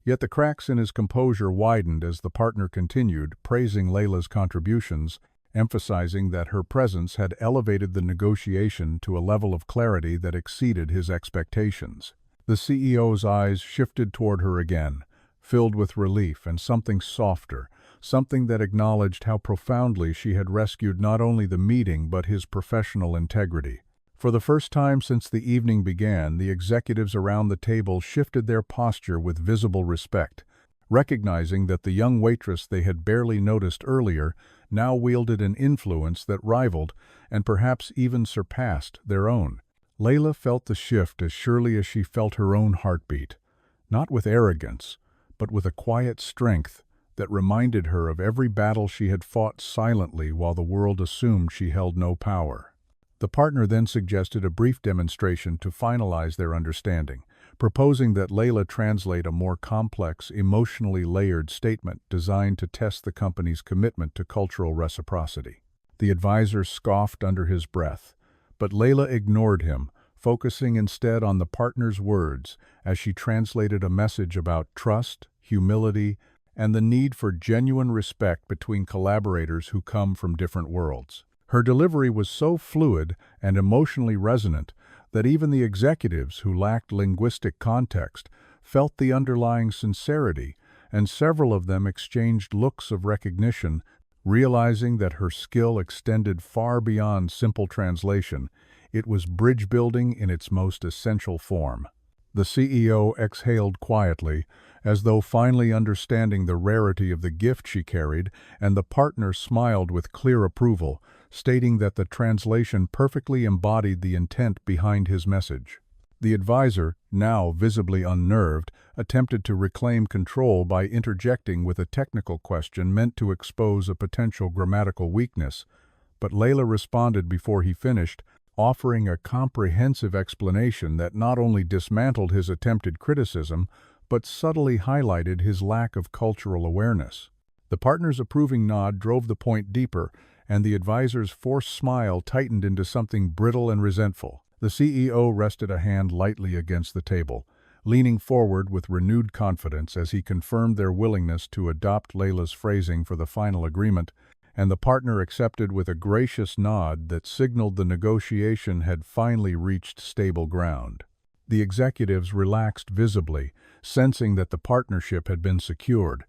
Yet the cracks in his composure widened as the partner continued, praising Layla's contributions, emphasizing that her presence had elevated the negotiation to a level of clarity that exceeded his expectations. The CEO's eyes shifted toward her again, filled with relief and something softer, something that acknowledged how profoundly she had rescued not only the meeting but his professional integrity. For the first time since the evening began, the executives around the table shifted their posture with visible respect, recognizing that the young waitress they had barely noticed earlier now wielded an influence that rivaled, and perhaps even surpassed, their own. Layla felt the shift as surely as she felt her own heartbeat, not with arrogance, but with a quiet strength that reminded her of every battle she had fought silently while the world assumed she held no power. The partner then suggested a brief demonstration to finalize their understanding, proposing that Layla translate a more complex, emotionally layered statement designed to test the company's commitment to cultural reciprocity. The advisor scoffed under his breath, but Layla ignored him, focusing instead on the partner's words as she translated a message about trust, humility, and the need for genuine respect between collaborators who come from different worlds. Her delivery was so fluid and emotionally resonant that even the executives who lacked linguistic context felt the underlying sincerity, and several of them exchanged looks of recognition, realizing that her skill extended far beyond simple translation. It was bridge building in its most essential form. The CEO exhaled quietly, as though finally understanding the rarity of the gift she carried, and the partner smiled with clear approval, stating that the translation perfectly embodied the intent behind his message. The advisor, now visibly unnerved, attempted to reclaim control by interjecting with a technical question meant to expose a potential grammatical weakness, but Layla responded before he finished, offering a comprehensive explanation that not only dismantled his attempted criticism, but subtly highlighted his lack of cultural awareness. The partner's approving nod drove the point deeper, and the advisor's forced smile tightened into something brittle and resentful. The CEO rested a hand lightly against the table, leaning forward with renewed confidence as he confirmed their willingness to adopt Layla's phrasing for the final agreement, and the partner accepted with a gracious nod that signaled the negotiation had finally reached stable ground. The executives relaxed visibly, sensing that the partnership had been secured,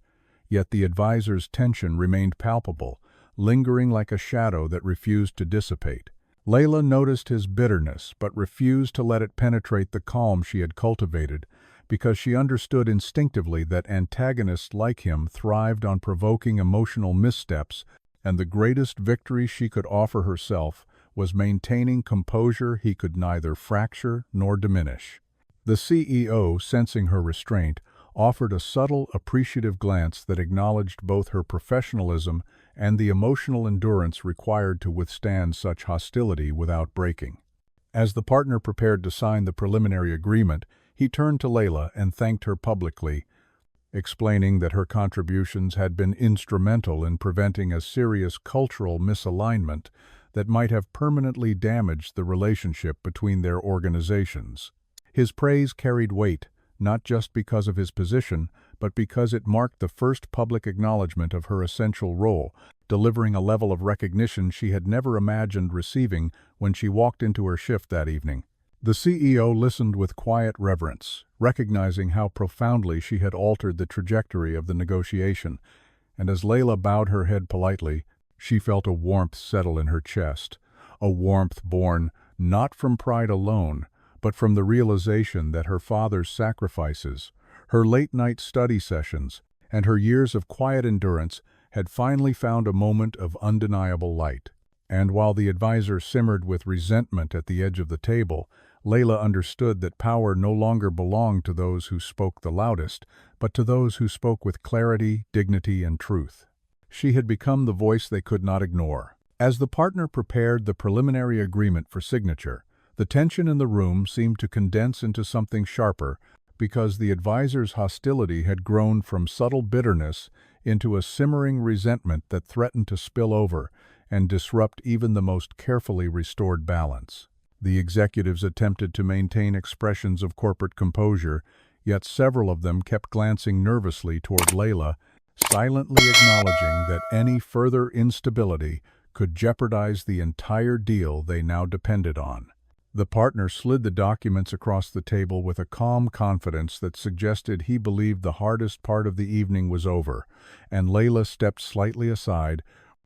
yet the advisor's tension remained palpable, lingering like a shadow that refused to dissipate. Layla noticed his bitterness, but refused to let it penetrate the calm she had cultivated, because she understood instinctively that antagonists like him thrived on provoking emotional missteps, and the greatest victory she could offer herself was maintaining composure he could neither fracture nor diminish. The CEO, sensing her restraint, offered a subtle, appreciative glance that acknowledged both her professionalism and the emotional endurance required to withstand such hostility without breaking. As the partner prepared to sign the preliminary agreement, he turned to Layla and thanked her publicly, explaining that her contributions had been instrumental in preventing a serious cultural misalignment that might have permanently damaged the relationship between their organizations. His praise carried weight, not just because of his position, but because it marked the first public acknowledgement of her essential role, delivering a level of recognition she had never imagined receiving when she walked into her shift that evening. The CEO listened with quiet reverence, recognizing how profoundly she had altered the trajectory of the negotiation, and as Layla bowed her head politely, she felt a warmth settle in her chest, a warmth born not from pride alone, but from the realization that her father's sacrifices, her late-night study sessions, and her years of quiet endurance had finally found a moment of undeniable light. And while the advisor simmered with resentment at the edge of the table, Layla understood that power no longer belonged to those who spoke the loudest, but to those who spoke with clarity, dignity, and truth. She had become the voice they could not ignore. As the partner prepared the preliminary agreement for signature, the tension in the room seemed to condense into something sharper because the advisor's hostility had grown from subtle bitterness into a simmering resentment that threatened to spill over and disrupt even the most carefully restored balance. The executives attempted to maintain expressions of corporate composure, yet several of them kept glancing nervously toward Layla, silently acknowledging that any further instability could jeopardize the entire deal they now depended on. The partner slid the documents across the table with a calm confidence that suggested he believed the hardest part of the evening was over, and Layla stepped slightly aside,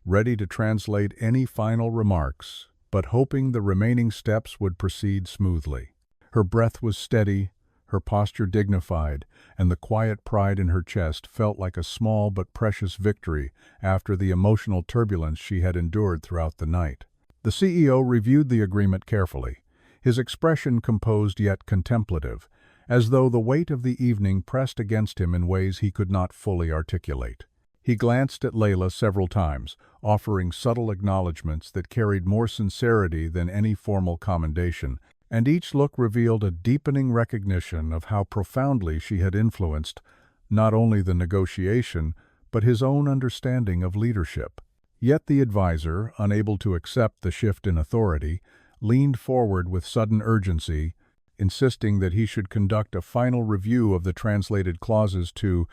ready to translate any final remarks, but hoping the remaining steps would proceed smoothly. Her breath was steady, her posture dignified, and the quiet pride in her chest felt like a small but precious victory after the emotional turbulence she had endured throughout the night. The CEO reviewed the agreement carefully, his expression composed yet contemplative, as though the weight of the evening pressed against him in ways he could not fully articulate. He glanced at Layla several times, offering subtle acknowledgments that carried more sincerity than any formal commendation, and each look revealed a deepening recognition of how profoundly she had influenced not only the negotiation, but his own understanding of leadership. Yet the advisor, unable to accept the shift in authority, leaned forward with sudden urgency, insisting that he should conduct a final review of the translated clauses to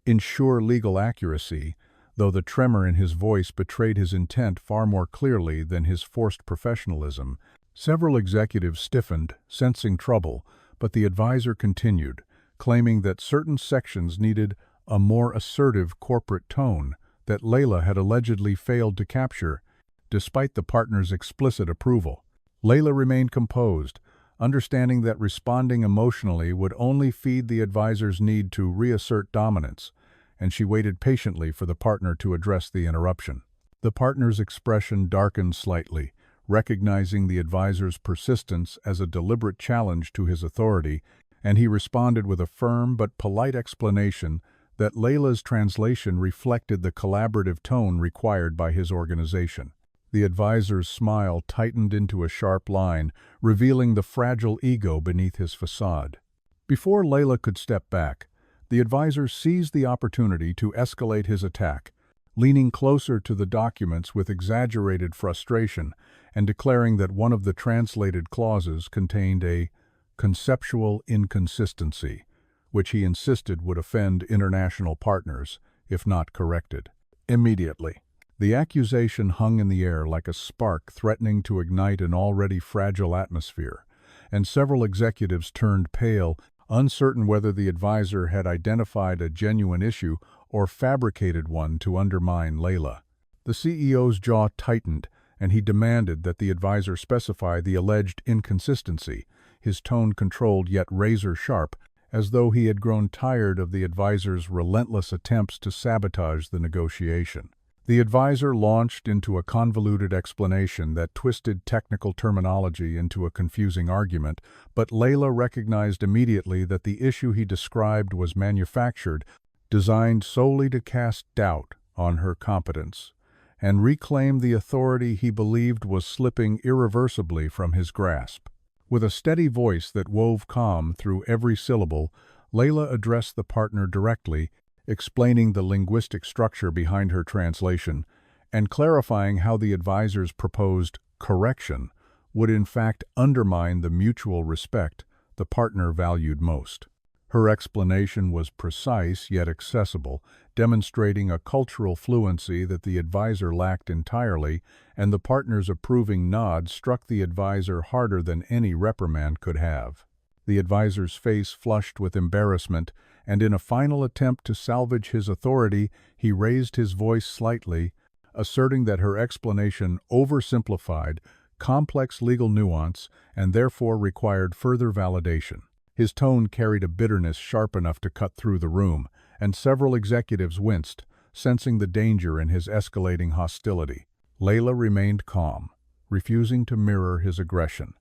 ensure legal accuracy, though the tremor in his voice betrayed his intent far more clearly than his forced professionalism. Several executives stiffened, sensing trouble, but the advisor continued, claiming that certain sections needed a more assertive corporate tone that Layla had allegedly failed to capture, despite the partner's explicit approval. Layla remained composed, understanding that responding emotionally would only feed the advisor's need to reassert dominance, and she waited patiently for the partner to address the interruption. The partner's expression darkened slightly, recognizing the advisor's persistence as a deliberate challenge to his authority, and he responded with a firm but polite explanation that Layla's translation reflected the collaborative tone required by his organization. The advisor's smile tightened into a sharp line, revealing the fragile ego beneath his facade. Before Layla could step back, the advisor seized the opportunity to escalate his attack, leaning closer to the documents with exaggerated frustration and declaring that one of the translated clauses contained a conceptual inconsistency, which he insisted would offend international partners, if not corrected. Immediately, the accusation hung in the air like a spark threatening to ignite an already fragile atmosphere, and several executives turned pale, uncertain whether the advisor had identified a genuine issue or fabricated one to undermine Layla. The CEO's jaw tightened, and he demanded that the advisor specify the alleged inconsistency, his tone controlled yet razor-sharp, as though he had grown tired of the advisor's relentless attempts to sabotage the negotiation. The advisor launched into a convoluted explanation that twisted technical terminology into a confusing argument, but Layla recognized immediately that the issue he described was manufactured, designed solely to cast doubt on her competence, and reclaim the authority he believed was slipping irreversibly from his grasp. With a steady voice that wove calm through every syllable, Layla addressed the partner directly, explaining the linguistic structure behind her translation, and clarifying how the advisor's proposed correction would in fact undermine the mutual respect the partner valued most. Her explanation was precise yet accessible, demonstrating a cultural fluency that the advisor lacked entirely, and the partner's approving nod struck the advisor harder than any reprimand could have. The advisor's face flushed with embarrassment, and in a final attempt to salvage his authority, he raised his voice slightly, asserting that her explanation oversimplified complex legal nuance and therefore required further validation. His tone carried a bitterness sharp enough to cut through the room, and several executives winced, sensing the danger in his escalating hostility. Layla remained calm, refusing to mirror his aggression,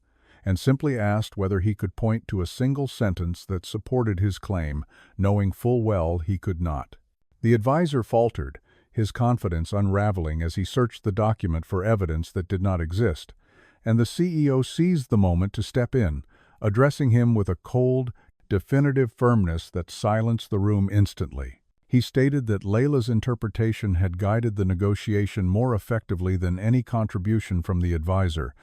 and simply asked whether he could point to a single sentence that supported his claim, knowing full well he could not. The advisor faltered, his confidence unraveling as he searched the document for evidence that did not exist, and the CEO seized the moment to step in, addressing him with a cold, definitive firmness that silenced the room instantly. He stated that Layla's interpretation had guided the negotiation more effectively than any contribution from the advisor,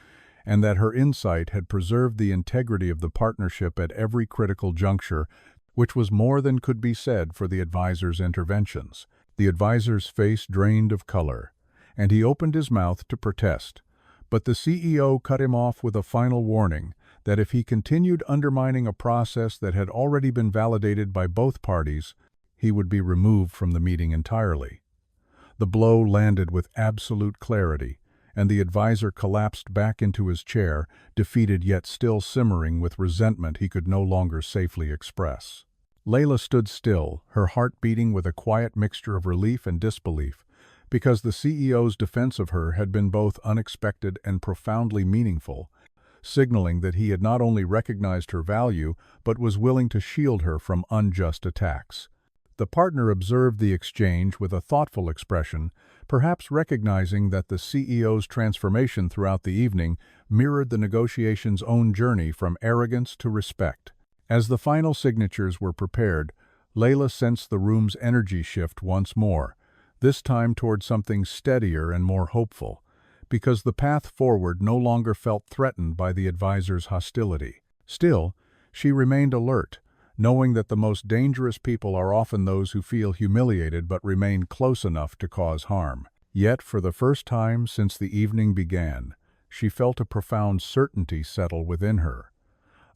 and that her insight had preserved the integrity of the partnership at every critical juncture, which was more than could be said for the advisor's interventions. The advisor's face drained of color, and he opened his mouth to protest, but the CEO cut him off with a final warning that if he continued undermining a process that had already been validated by both parties, he would be removed from the meeting entirely. The blow landed with absolute clarity, and the advisor collapsed back into his chair, defeated yet still simmering with resentment he could no longer safely express. Layla stood still, her heart beating with a quiet mixture of relief and disbelief, because the CEO's defense of her had been both unexpected and profoundly meaningful, signaling that he had not only recognized her value, but was willing to shield her from unjust attacks. The partner observed the exchange with a thoughtful expression, perhaps recognizing that the CEO's transformation throughout the evening mirrored the negotiation's own journey from arrogance to respect. As the final signatures were prepared, Layla sensed the room's energy shift once more, this time toward something steadier and more hopeful, because the path forward no longer felt threatened by the advisor's hostility. Still, she remained alert, knowing that the most dangerous people are often those who feel humiliated but remain close enough to cause harm. Yet, for the first time since the evening began, she felt a profound certainty settle within her.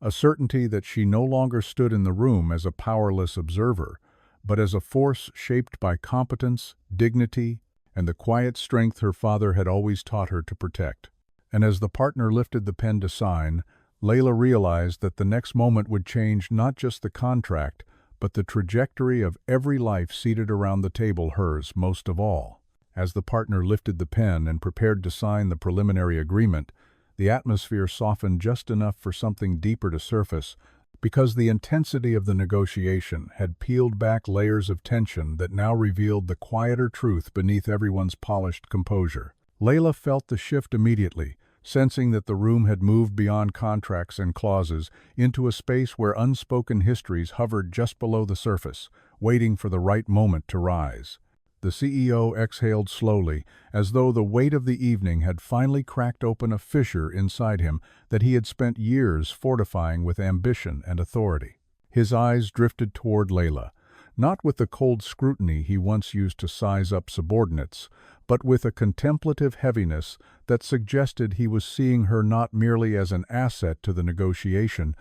A certainty that she no longer stood in the room as a powerless observer, but as a force shaped by competence, dignity, and the quiet strength her father had always taught her to protect. And as the partner lifted the pen to sign, Layla realized that the next moment would change not just the contract, but the trajectory of every life seated around the table, hers most of all. As the partner lifted the pen and prepared to sign the preliminary agreement, the atmosphere softened just enough for something deeper to surface, because the intensity of the negotiation had peeled back layers of tension that now revealed the quieter truth beneath everyone's polished composure. Layla felt the shift immediately, sensing that the room had moved beyond contracts and clauses into a space where unspoken histories hovered just below the surface, waiting for the right moment to rise. The CEO exhaled slowly, as though the weight of the evening had finally cracked open a fissure inside him that he had spent years fortifying with ambition and authority. His eyes drifted toward Layla, not with the cold scrutiny he once used to size up subordinates, but with a contemplative heaviness that suggested he was seeing her not merely as an asset to the negotiation,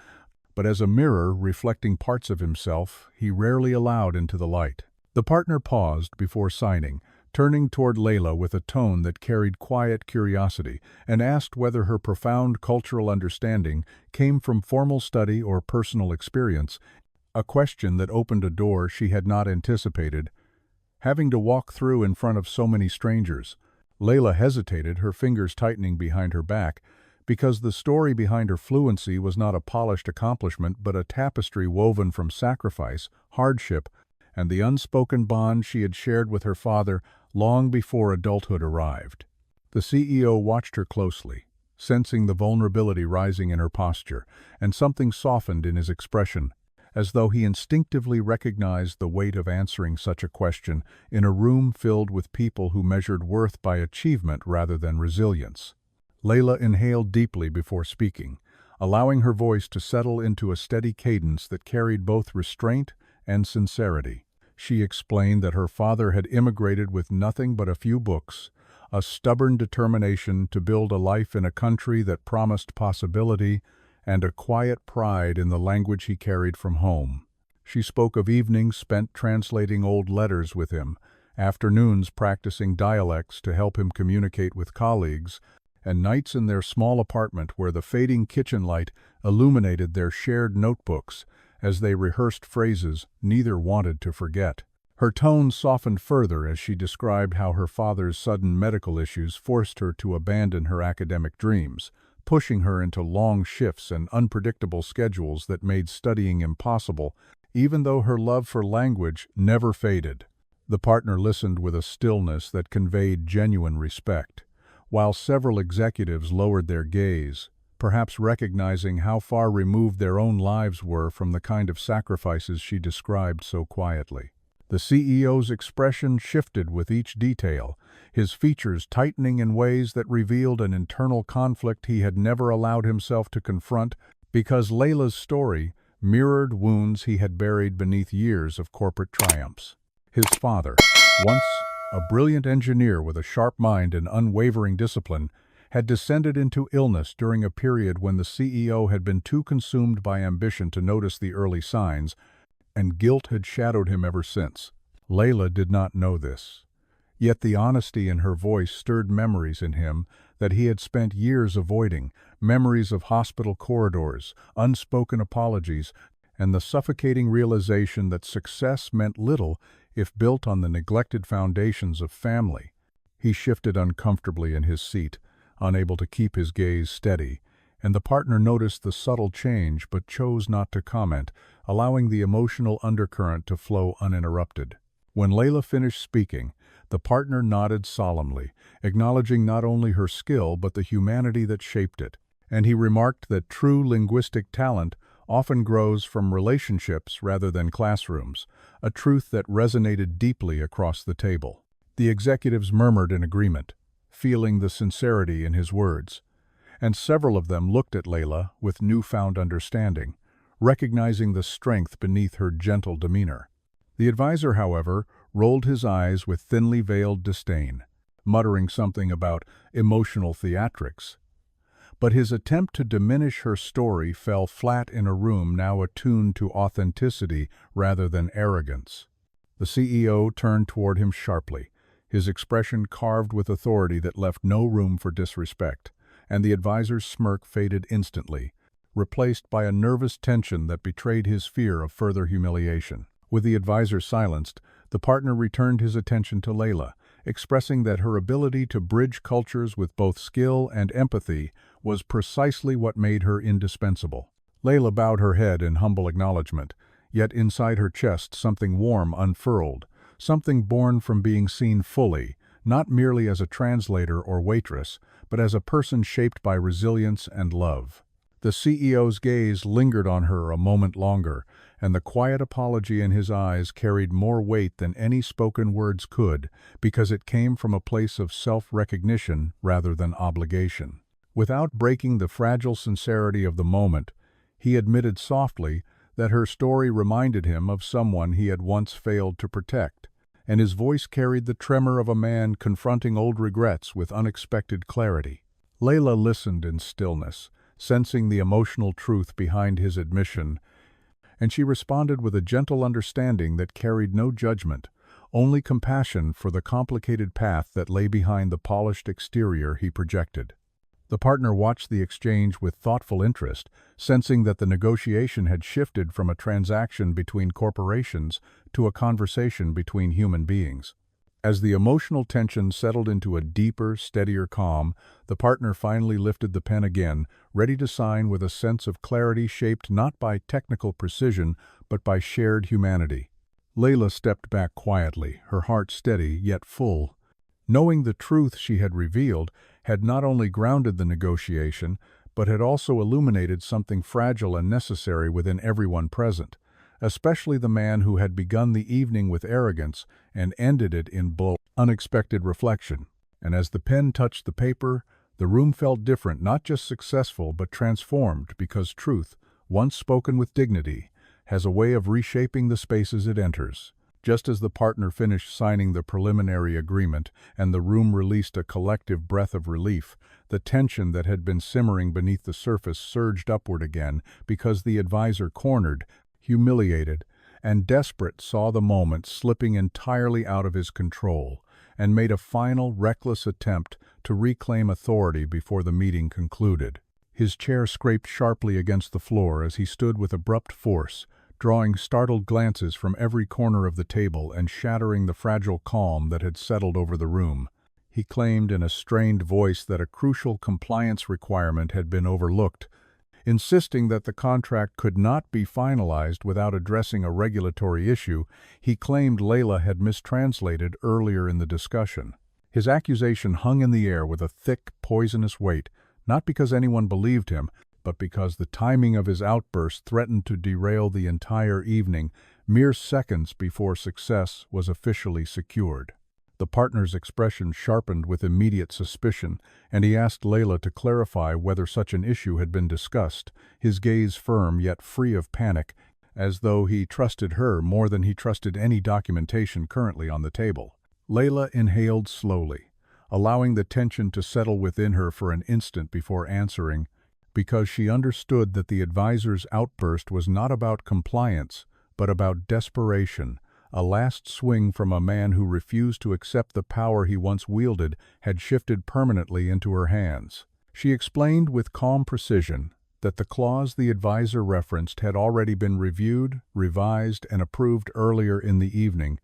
but as a mirror reflecting parts of himself he rarely allowed into the light. The partner paused before signing, turning toward Layla with a tone that carried quiet curiosity, and asked whether her profound cultural understanding came from formal study or personal experience, a question that opened a door she had not anticipated. having to walk through in front of so many strangers. Layla hesitated, her fingers tightening behind her back, because the story behind her fluency was not a polished accomplishment but a tapestry woven from sacrifice, hardship, and the unspoken bond she had shared with her father long before adulthood arrived. The CEO watched her closely, sensing the vulnerability rising in her posture, and something softened in his expression, as though he instinctively recognized the weight of answering such a question in a room filled with people who measured worth by achievement rather than resilience. Layla inhaled deeply before speaking, allowing her voice to settle into a steady cadence that carried both restraint and sincerity. She explained that her father had immigrated with nothing but a few books, a stubborn determination to build a life in a country that promised possibility, and a quiet pride in the language he carried from home. She spoke of evenings spent translating old letters with him, afternoons practicing dialects to help him communicate with colleagues, and nights in their small apartment where the fading kitchen light illuminated their shared notebooks as they rehearsed phrases neither wanted to forget. Her tone softened further as she described how her father's sudden medical issues forced her to abandon her academic dreams, pushing her into long shifts and unpredictable schedules that made studying impossible, even though her love for language never faded. The partner listened with a stillness that conveyed genuine respect, while several executives lowered their gaze, perhaps recognizing how far removed their own lives were from the kind of sacrifices she described so quietly. The CEO's expression shifted with each detail, his features tightening in ways that revealed an internal conflict he had never allowed himself to confront because Layla's story mirrored wounds he had buried beneath years of corporate triumphs. His father, once a brilliant engineer with a sharp mind and unwavering discipline, had descended into illness during a period when the CEO had been too consumed by ambition to notice the early signs, and guilt had shadowed him ever since. Layla did not know this. Yet the honesty in her voice stirred memories in him that he had spent years avoiding, memories of hospital corridors, unspoken apologies, and the suffocating realization that success meant little if built on the neglected foundations of family. He shifted uncomfortably in his seat, unable to keep his gaze steady, and the partner noticed the subtle change but chose not to comment, allowing the emotional undercurrent to flow uninterrupted. When Layla finished speaking, the partner nodded solemnly, acknowledging not only her skill but the humanity that shaped it, and he remarked that true linguistic talent often grows from relationships rather than classrooms, a truth that resonated deeply across the table. The executives murmured in agreement, feeling the sincerity in his words, and several of them looked at Layla with newfound understanding, recognizing the strength beneath her gentle demeanor. The advisor, however, rolled his eyes with thinly veiled disdain, muttering something about emotional theatrics. But his attempt to diminish her story fell flat in a room now attuned to authenticity rather than arrogance. The CEO turned toward him sharply, his expression carved with authority that left no room for disrespect, and the advisor's smirk faded instantly, replaced by a nervous tension that betrayed his fear of further humiliation. With the advisor silenced, the partner returned his attention to Layla, expressing that her ability to bridge cultures with both skill and empathy was precisely what made her indispensable. Layla bowed her head in humble acknowledgement, yet inside her chest something warm unfurled, something born from being seen fully, not merely as a translator or waitress, but as a person shaped by resilience and love. The CEO's gaze lingered on her a moment longer, and the quiet apology in his eyes carried more weight than any spoken words could, because it came from a place of self-recognition rather than obligation. Without breaking the fragile sincerity of the moment, he admitted softly that her story reminded him of someone he had once failed to protect, and his voice carried the tremor of a man confronting old regrets with unexpected clarity. Layla listened in stillness, sensing the emotional truth behind his admission, and she responded with a gentle understanding that carried no judgment, only compassion for the complicated path that lay behind the polished exterior he projected. The partner watched the exchange with thoughtful interest, sensing that the negotiation had shifted from a transaction between corporations to a conversation between human beings. As the emotional tension settled into a deeper, steadier calm, the partner finally lifted the pen again, ready to sign with a sense of clarity shaped not by technical precision, but by shared humanity. Layla stepped back quietly, her heart steady yet full. Knowing the truth she had revealed had not only grounded the negotiation, but had also illuminated something fragile and necessary within everyone present, especially the man who had begun the evening with arrogance and ended it in bold, unexpected reflection. And as the pen touched the paper, the room felt different, not just successful, but transformed, because truth, once spoken with dignity, has a way of reshaping the spaces it enters. Just as the partner finished signing the preliminary agreement and the room released a collective breath of relief, the tension that had been simmering beneath the surface surged upward again because the advisor, cornered, humiliated, and desperate, saw the moment slipping entirely out of his control and made a final, reckless attempt to reclaim authority before the meeting concluded. His chair scraped sharply against the floor as he stood with abrupt force, drawing startled glances from every corner of the table and shattering the fragile calm that had settled over the room. He claimed in a strained voice that a crucial compliance requirement had been overlooked, insisting that the contract could not be finalized without addressing a regulatory issue he claimed Layla had mistranslated earlier in the discussion. His accusation hung in the air with a thick, poisonous weight, not because anyone believed him, but because the timing of his outburst threatened to derail the entire evening, mere seconds before success was officially secured. The partner's expression sharpened with immediate suspicion, and he asked Layla to clarify whether such an issue had been discussed, his gaze firm yet free of panic, as though he trusted her more than he trusted any documentation currently on the table. Layla inhaled slowly, allowing the tension to settle within her for an instant before answering, because she understood that the advisor's outburst was not about compliance, but about desperation. A last swing from a man who refused to accept the power he once wielded had shifted permanently into her hands. She explained with calm precision that the clause the advisor referenced had already been reviewed, revised, and approved earlier in the evening,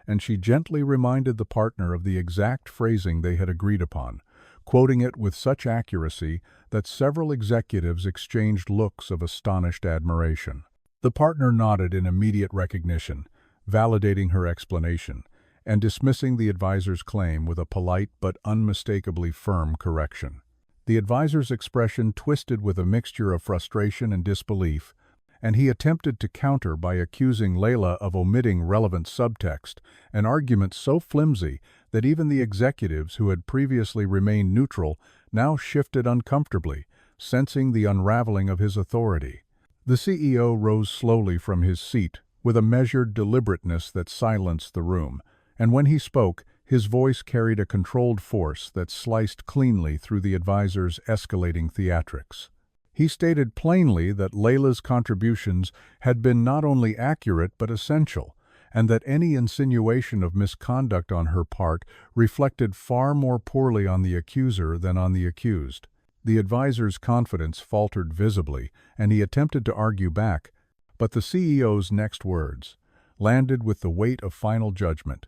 and she gently reminded the partner of the exact phrasing they had agreed upon, quoting it with such accuracy that several executives exchanged looks of astonished admiration. The partner nodded in immediate recognition, validating her explanation, and dismissing the advisor's claim with a polite but unmistakably firm correction. The advisor's expression twisted with a mixture of frustration and disbelief, and he attempted to counter by accusing Layla of omitting relevant subtext, an argument so flimsy that even the executives who had previously remained neutral now shifted uncomfortably, sensing the unraveling of his authority. The CEO rose slowly from his seat, with a measured deliberateness that silenced the room, and when he spoke, his voice carried a controlled force that sliced cleanly through the advisor's escalating theatrics. He stated plainly that Layla's contributions had been not only accurate but essential, and that any insinuation of misconduct on her part reflected far more poorly on the accuser than on the accused. The advisor's confidence faltered visibly, and he attempted to argue back, but the CEO's next words landed with the weight of final judgment.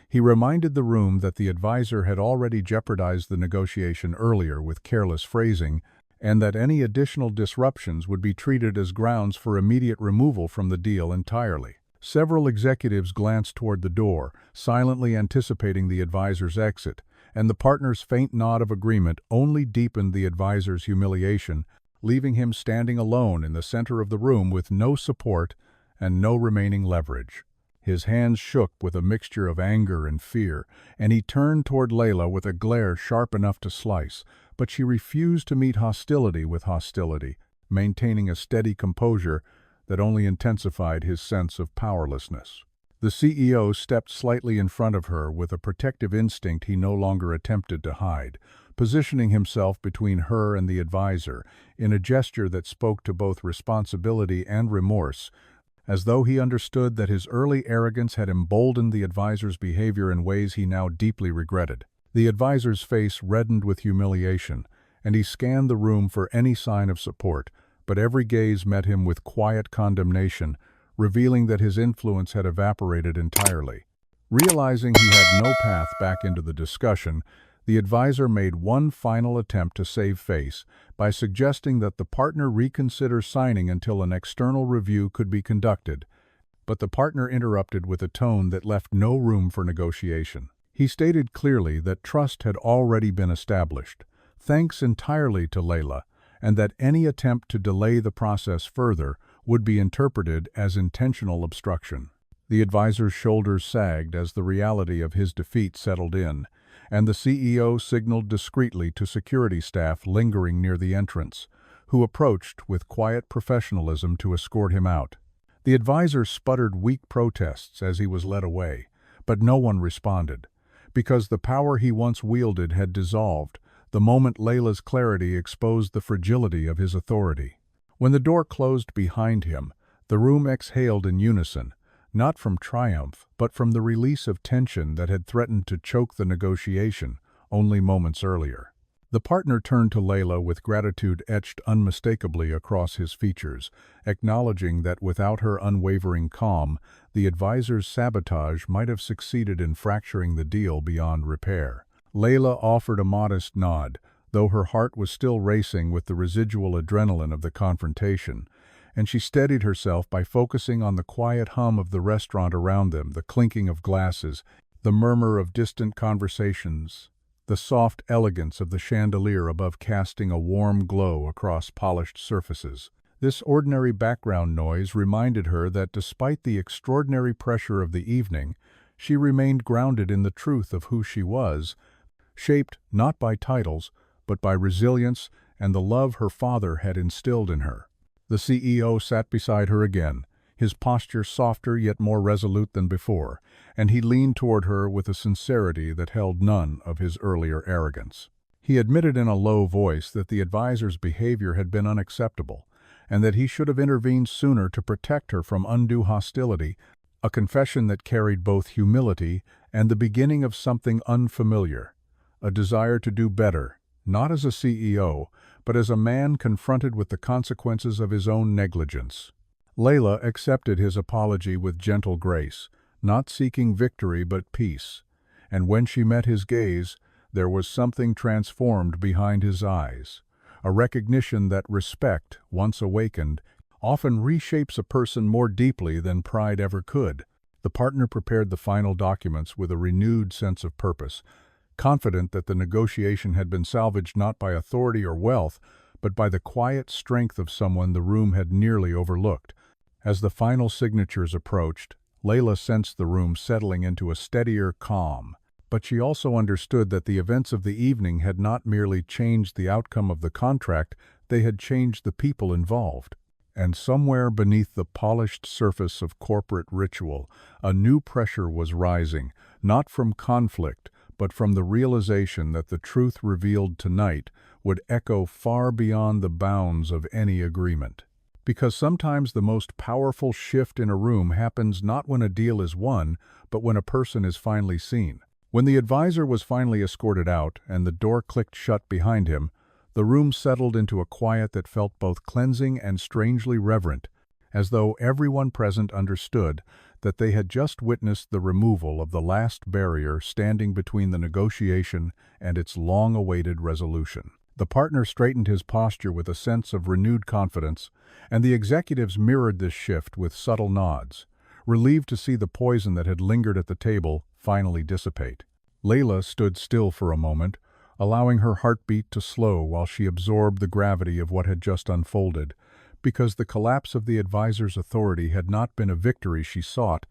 He reminded the room that the advisor had already jeopardized the negotiation earlier with careless phrasing, and that any additional disruptions would be treated as grounds for immediate removal from the deal entirely. Several executives glanced toward the door, silently anticipating the advisor's exit, and the partner's faint nod of agreement only deepened the advisor's humiliation, leaving him standing alone in the center of the room with no support and no remaining leverage. His hands shook with a mixture of anger and fear, and he turned toward Layla with a glare sharp enough to slice, but she refused to meet hostility with hostility, maintaining a steady composure that only intensified his sense of powerlessness. The CEO stepped slightly in front of her with a protective instinct he no longer attempted to hide, positioning himself between her and the advisor in a gesture that spoke to both responsibility and remorse, as though he understood that his early arrogance had emboldened the advisor's behavior in ways he now deeply regretted. The advisor's face reddened with humiliation, and he scanned the room for any sign of support, but every gaze met him with quiet condemnation, revealing that his influence had evaporated entirely. Realizing he had no path back into the discussion, the advisor made one final attempt to save face by suggesting that the partner reconsider signing until an external review could be conducted, but the partner interrupted with a tone that left no room for negotiation. He stated clearly that trust had already been established, thanks entirely to Layla, and that any attempt to delay the process further would be interpreted as intentional obstruction. The advisor's shoulders sagged as the reality of his defeat settled in, and the CEO signaled discreetly to security staff lingering near the entrance, who approached with quiet professionalism to escort him out. The advisor sputtered weak protests as he was led away, but no one responded, because the power he once wielded had dissolved the moment Layla's clarity exposed the fragility of his authority. When the door closed behind him, the room exhaled in unison, not from triumph, but from the release of tension that had threatened to choke the negotiation only moments earlier. The partner turned to Layla with gratitude etched unmistakably across his features, acknowledging that without her unwavering calm, the advisor's sabotage might have succeeded in fracturing the deal beyond repair. Layla offered a modest nod, though her heart was still racing with the residual adrenaline of the confrontation, and she steadied herself by focusing on the quiet hum of the restaurant around them, the clinking of glasses, the murmur of distant conversations, the soft elegance of the chandelier above casting a warm glow across polished surfaces. This ordinary background noise reminded her that despite the extraordinary pressure of the evening, she remained grounded in the truth of who she was, shaped not by titles, but by resilience and the love her father had instilled in her. The CEO sat beside her again, his posture softer yet more resolute than before, and he leaned toward her with a sincerity that held none of his earlier arrogance. He admitted in a low voice that the advisor's behavior had been unacceptable, and that he should have intervened sooner to protect her from undue hostility, a confession that carried both humility and the beginning of something unfamiliar, a desire to do better, not as a CEO, but as a man confronted with the consequences of his own negligence. Layla accepted his apology with gentle grace, not seeking victory but peace, and when she met his gaze, there was something transformed behind his eyes, a recognition that respect, once awakened, often reshapes a person more deeply than pride ever could. The partner prepared the final documents with a renewed sense of purpose, confident that the negotiation had been salvaged not by authority or wealth, but by the quiet strength of someone the room had nearly overlooked. As the final signatures approached, Layla sensed the room settling into a steadier calm, but she also understood that the events of the evening had not merely changed the outcome of the contract, they had changed the people involved. And somewhere beneath the polished surface of corporate ritual, a new pressure was rising, not from conflict, but from the realization that the truth revealed tonight would echo far beyond the bounds of any agreement. Because sometimes the most powerful shift in a room happens not when a deal is won, but when a person is finally seen. When the advisor was finally escorted out and the door clicked shut behind him, the room settled into a quiet that felt both cleansing and strangely reverent, as though everyone present understood that they had just witnessed the removal of the last barrier standing between the negotiation and its long-awaited resolution. The partner straightened his posture with a sense of renewed confidence, and the executives mirrored this shift with subtle nods, relieved to see the poison that had lingered at the table finally dissipate. Layla stood still for a moment, allowing her heartbeat to slow while she absorbed the gravity of what had just unfolded, because the collapse of the advisor's authority had not been a victory she sought,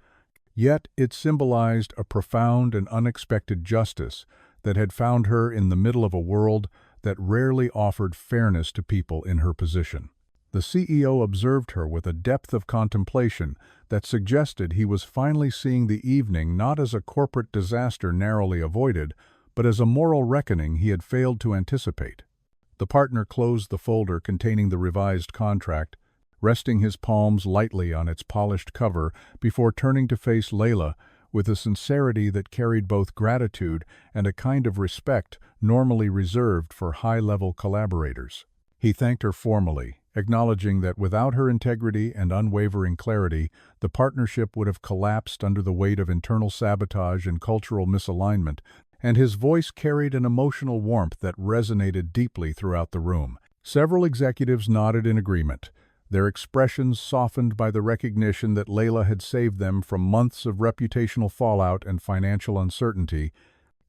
yet it symbolized a profound and unexpected justice that had found her in the middle of a world that rarely offered fairness to people in her position. The CEO observed her with a depth of contemplation that suggested he was finally seeing the evening not as a corporate disaster narrowly avoided, but as a moral reckoning he had failed to anticipate. The partner closed the folder containing the revised contract, resting his palms lightly on its polished cover before turning to face Layla with a sincerity that carried both gratitude and a kind of respect normally reserved for high-level collaborators. He thanked her formally, acknowledging that without her integrity and unwavering clarity, the partnership would have collapsed under the weight of internal sabotage and cultural misalignment, and his voice carried an emotional warmth that resonated deeply throughout the room. Several executives nodded in agreement, their expressions softened by the recognition that Layla had saved them from months of reputational fallout and financial uncertainty.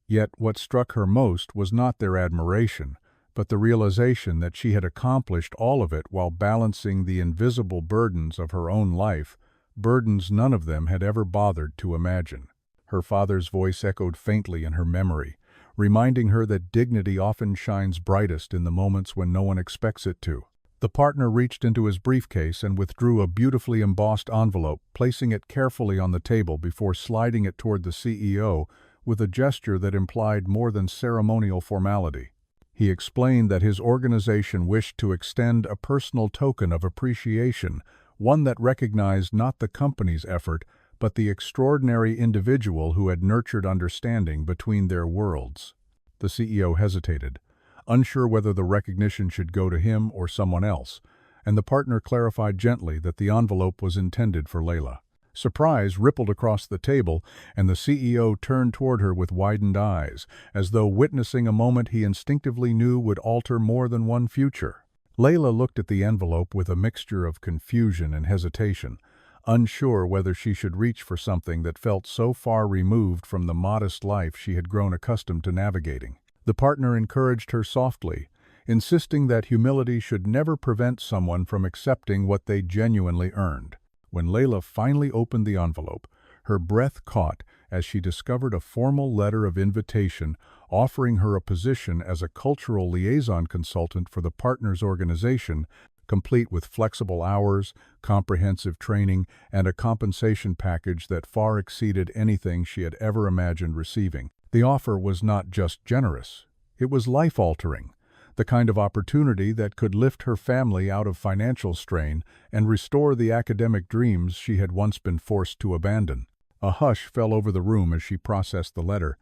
Yet what struck her most was not their admiration, but the realization that she had accomplished all of it while balancing the invisible burdens of her own life, burdens none of them had ever bothered to imagine. Her father's voice echoed faintly in her memory, reminding her that dignity often shines brightest in the moments when no one expects it to. The partner reached into his briefcase and withdrew a beautifully embossed envelope, placing it carefully on the table before sliding it toward the CEO with a gesture that implied more than ceremonial formality. He explained that his organization wished to extend a personal token of appreciation, one that recognized not the company's effort, but the extraordinary individual who had nurtured understanding between their worlds. The CEO hesitated, unsure whether the recognition should go to him or someone else, and the partner clarified gently that the envelope was intended for Layla. Surprise rippled across the table, and the CEO turned toward her with widened eyes, as though witnessing a moment he instinctively knew would alter more than one future. Layla looked at the envelope with a mixture of confusion and hesitation, unsure whether she should reach for something that felt so far removed from the modest life she had grown accustomed to navigating. The partner encouraged her softly, insisting that humility should never prevent someone from accepting what they genuinely earned. When Layla finally opened the envelope, her breath caught as she discovered a formal letter of invitation offering her a position as a cultural liaison consultant for the partner's organization, complete with flexible hours, comprehensive training, and a compensation package that far exceeded anything she had ever imagined receiving. The offer was not just generous, it was life-altering, the kind of opportunity that could lift her family out of financial strain and restore the academic dreams she had once been forced to abandon. A hush fell over the room as she processed the letter,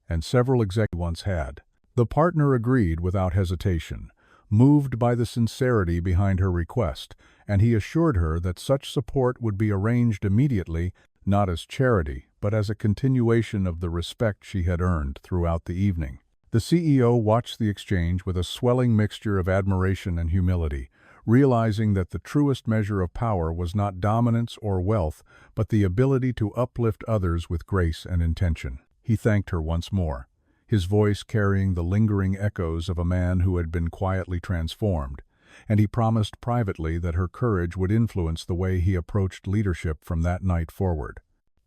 and several executives once had. The partner agreed without hesitation, moved by the sincerity behind her request, and he assured her that such support would be arranged immediately, not as charity, but as a continuation of the respect she had earned throughout the evening. The CEO watched the exchange with a swelling mixture of admiration and humility, realizing that the truest measure of power was not dominance or wealth, but the ability to uplift others with grace and intention. He thanked her once more, his voice carrying the lingering echoes of a man who had been quietly transformed, and he promised privately that her courage would influence the way he approached leadership from that night forward.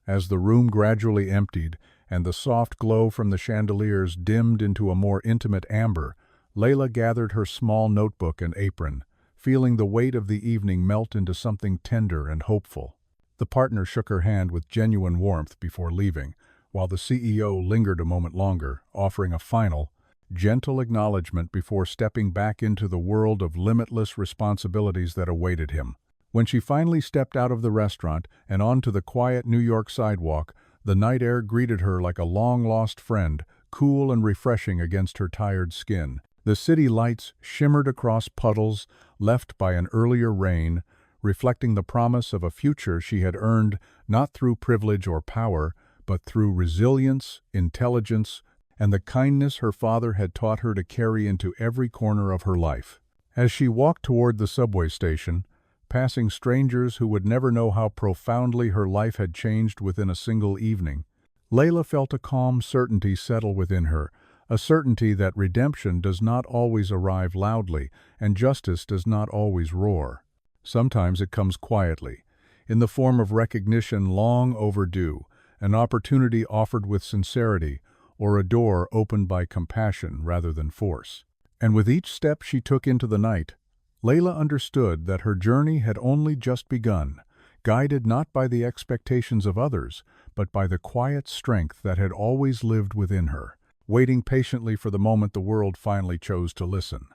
As the room gradually emptied and the soft glow from the chandeliers dimmed into a more intimate amber, Layla gathered her small notebook and apron, feeling the weight of the evening melt into something tender and hopeful. The partner shook her hand with genuine warmth before leaving, while the CEO lingered a moment longer, offering a final, gentle acknowledgement before stepping back into the world of limitless responsibilities that awaited him. When she finally stepped out of the restaurant and onto the quiet New York sidewalk, the night air greeted her like a long-lost friend, cool and refreshing against her tired skin. The city lights shimmered across puddles left by an earlier rain, reflecting the promise of a future she had earned not through privilege or power, but through resilience, intelligence, and the kindness her father had taught her to carry into every corner of her life. As she walked toward the subway station, passing strangers who would never know how profoundly her life had changed within a single evening, Layla felt a calm certainty settle within her, a certainty that redemption does not always arrive loudly and justice does not always roar. Sometimes it comes quietly, in the form of recognition long overdue, an opportunity offered with sincerity, or a door opened by compassion rather than force. And with each step she took into the night, Layla understood that her journey had only just begun, guided not by the expectations of others, but by the quiet strength that had always lived within her, waiting patiently for the moment the world finally chose to listen.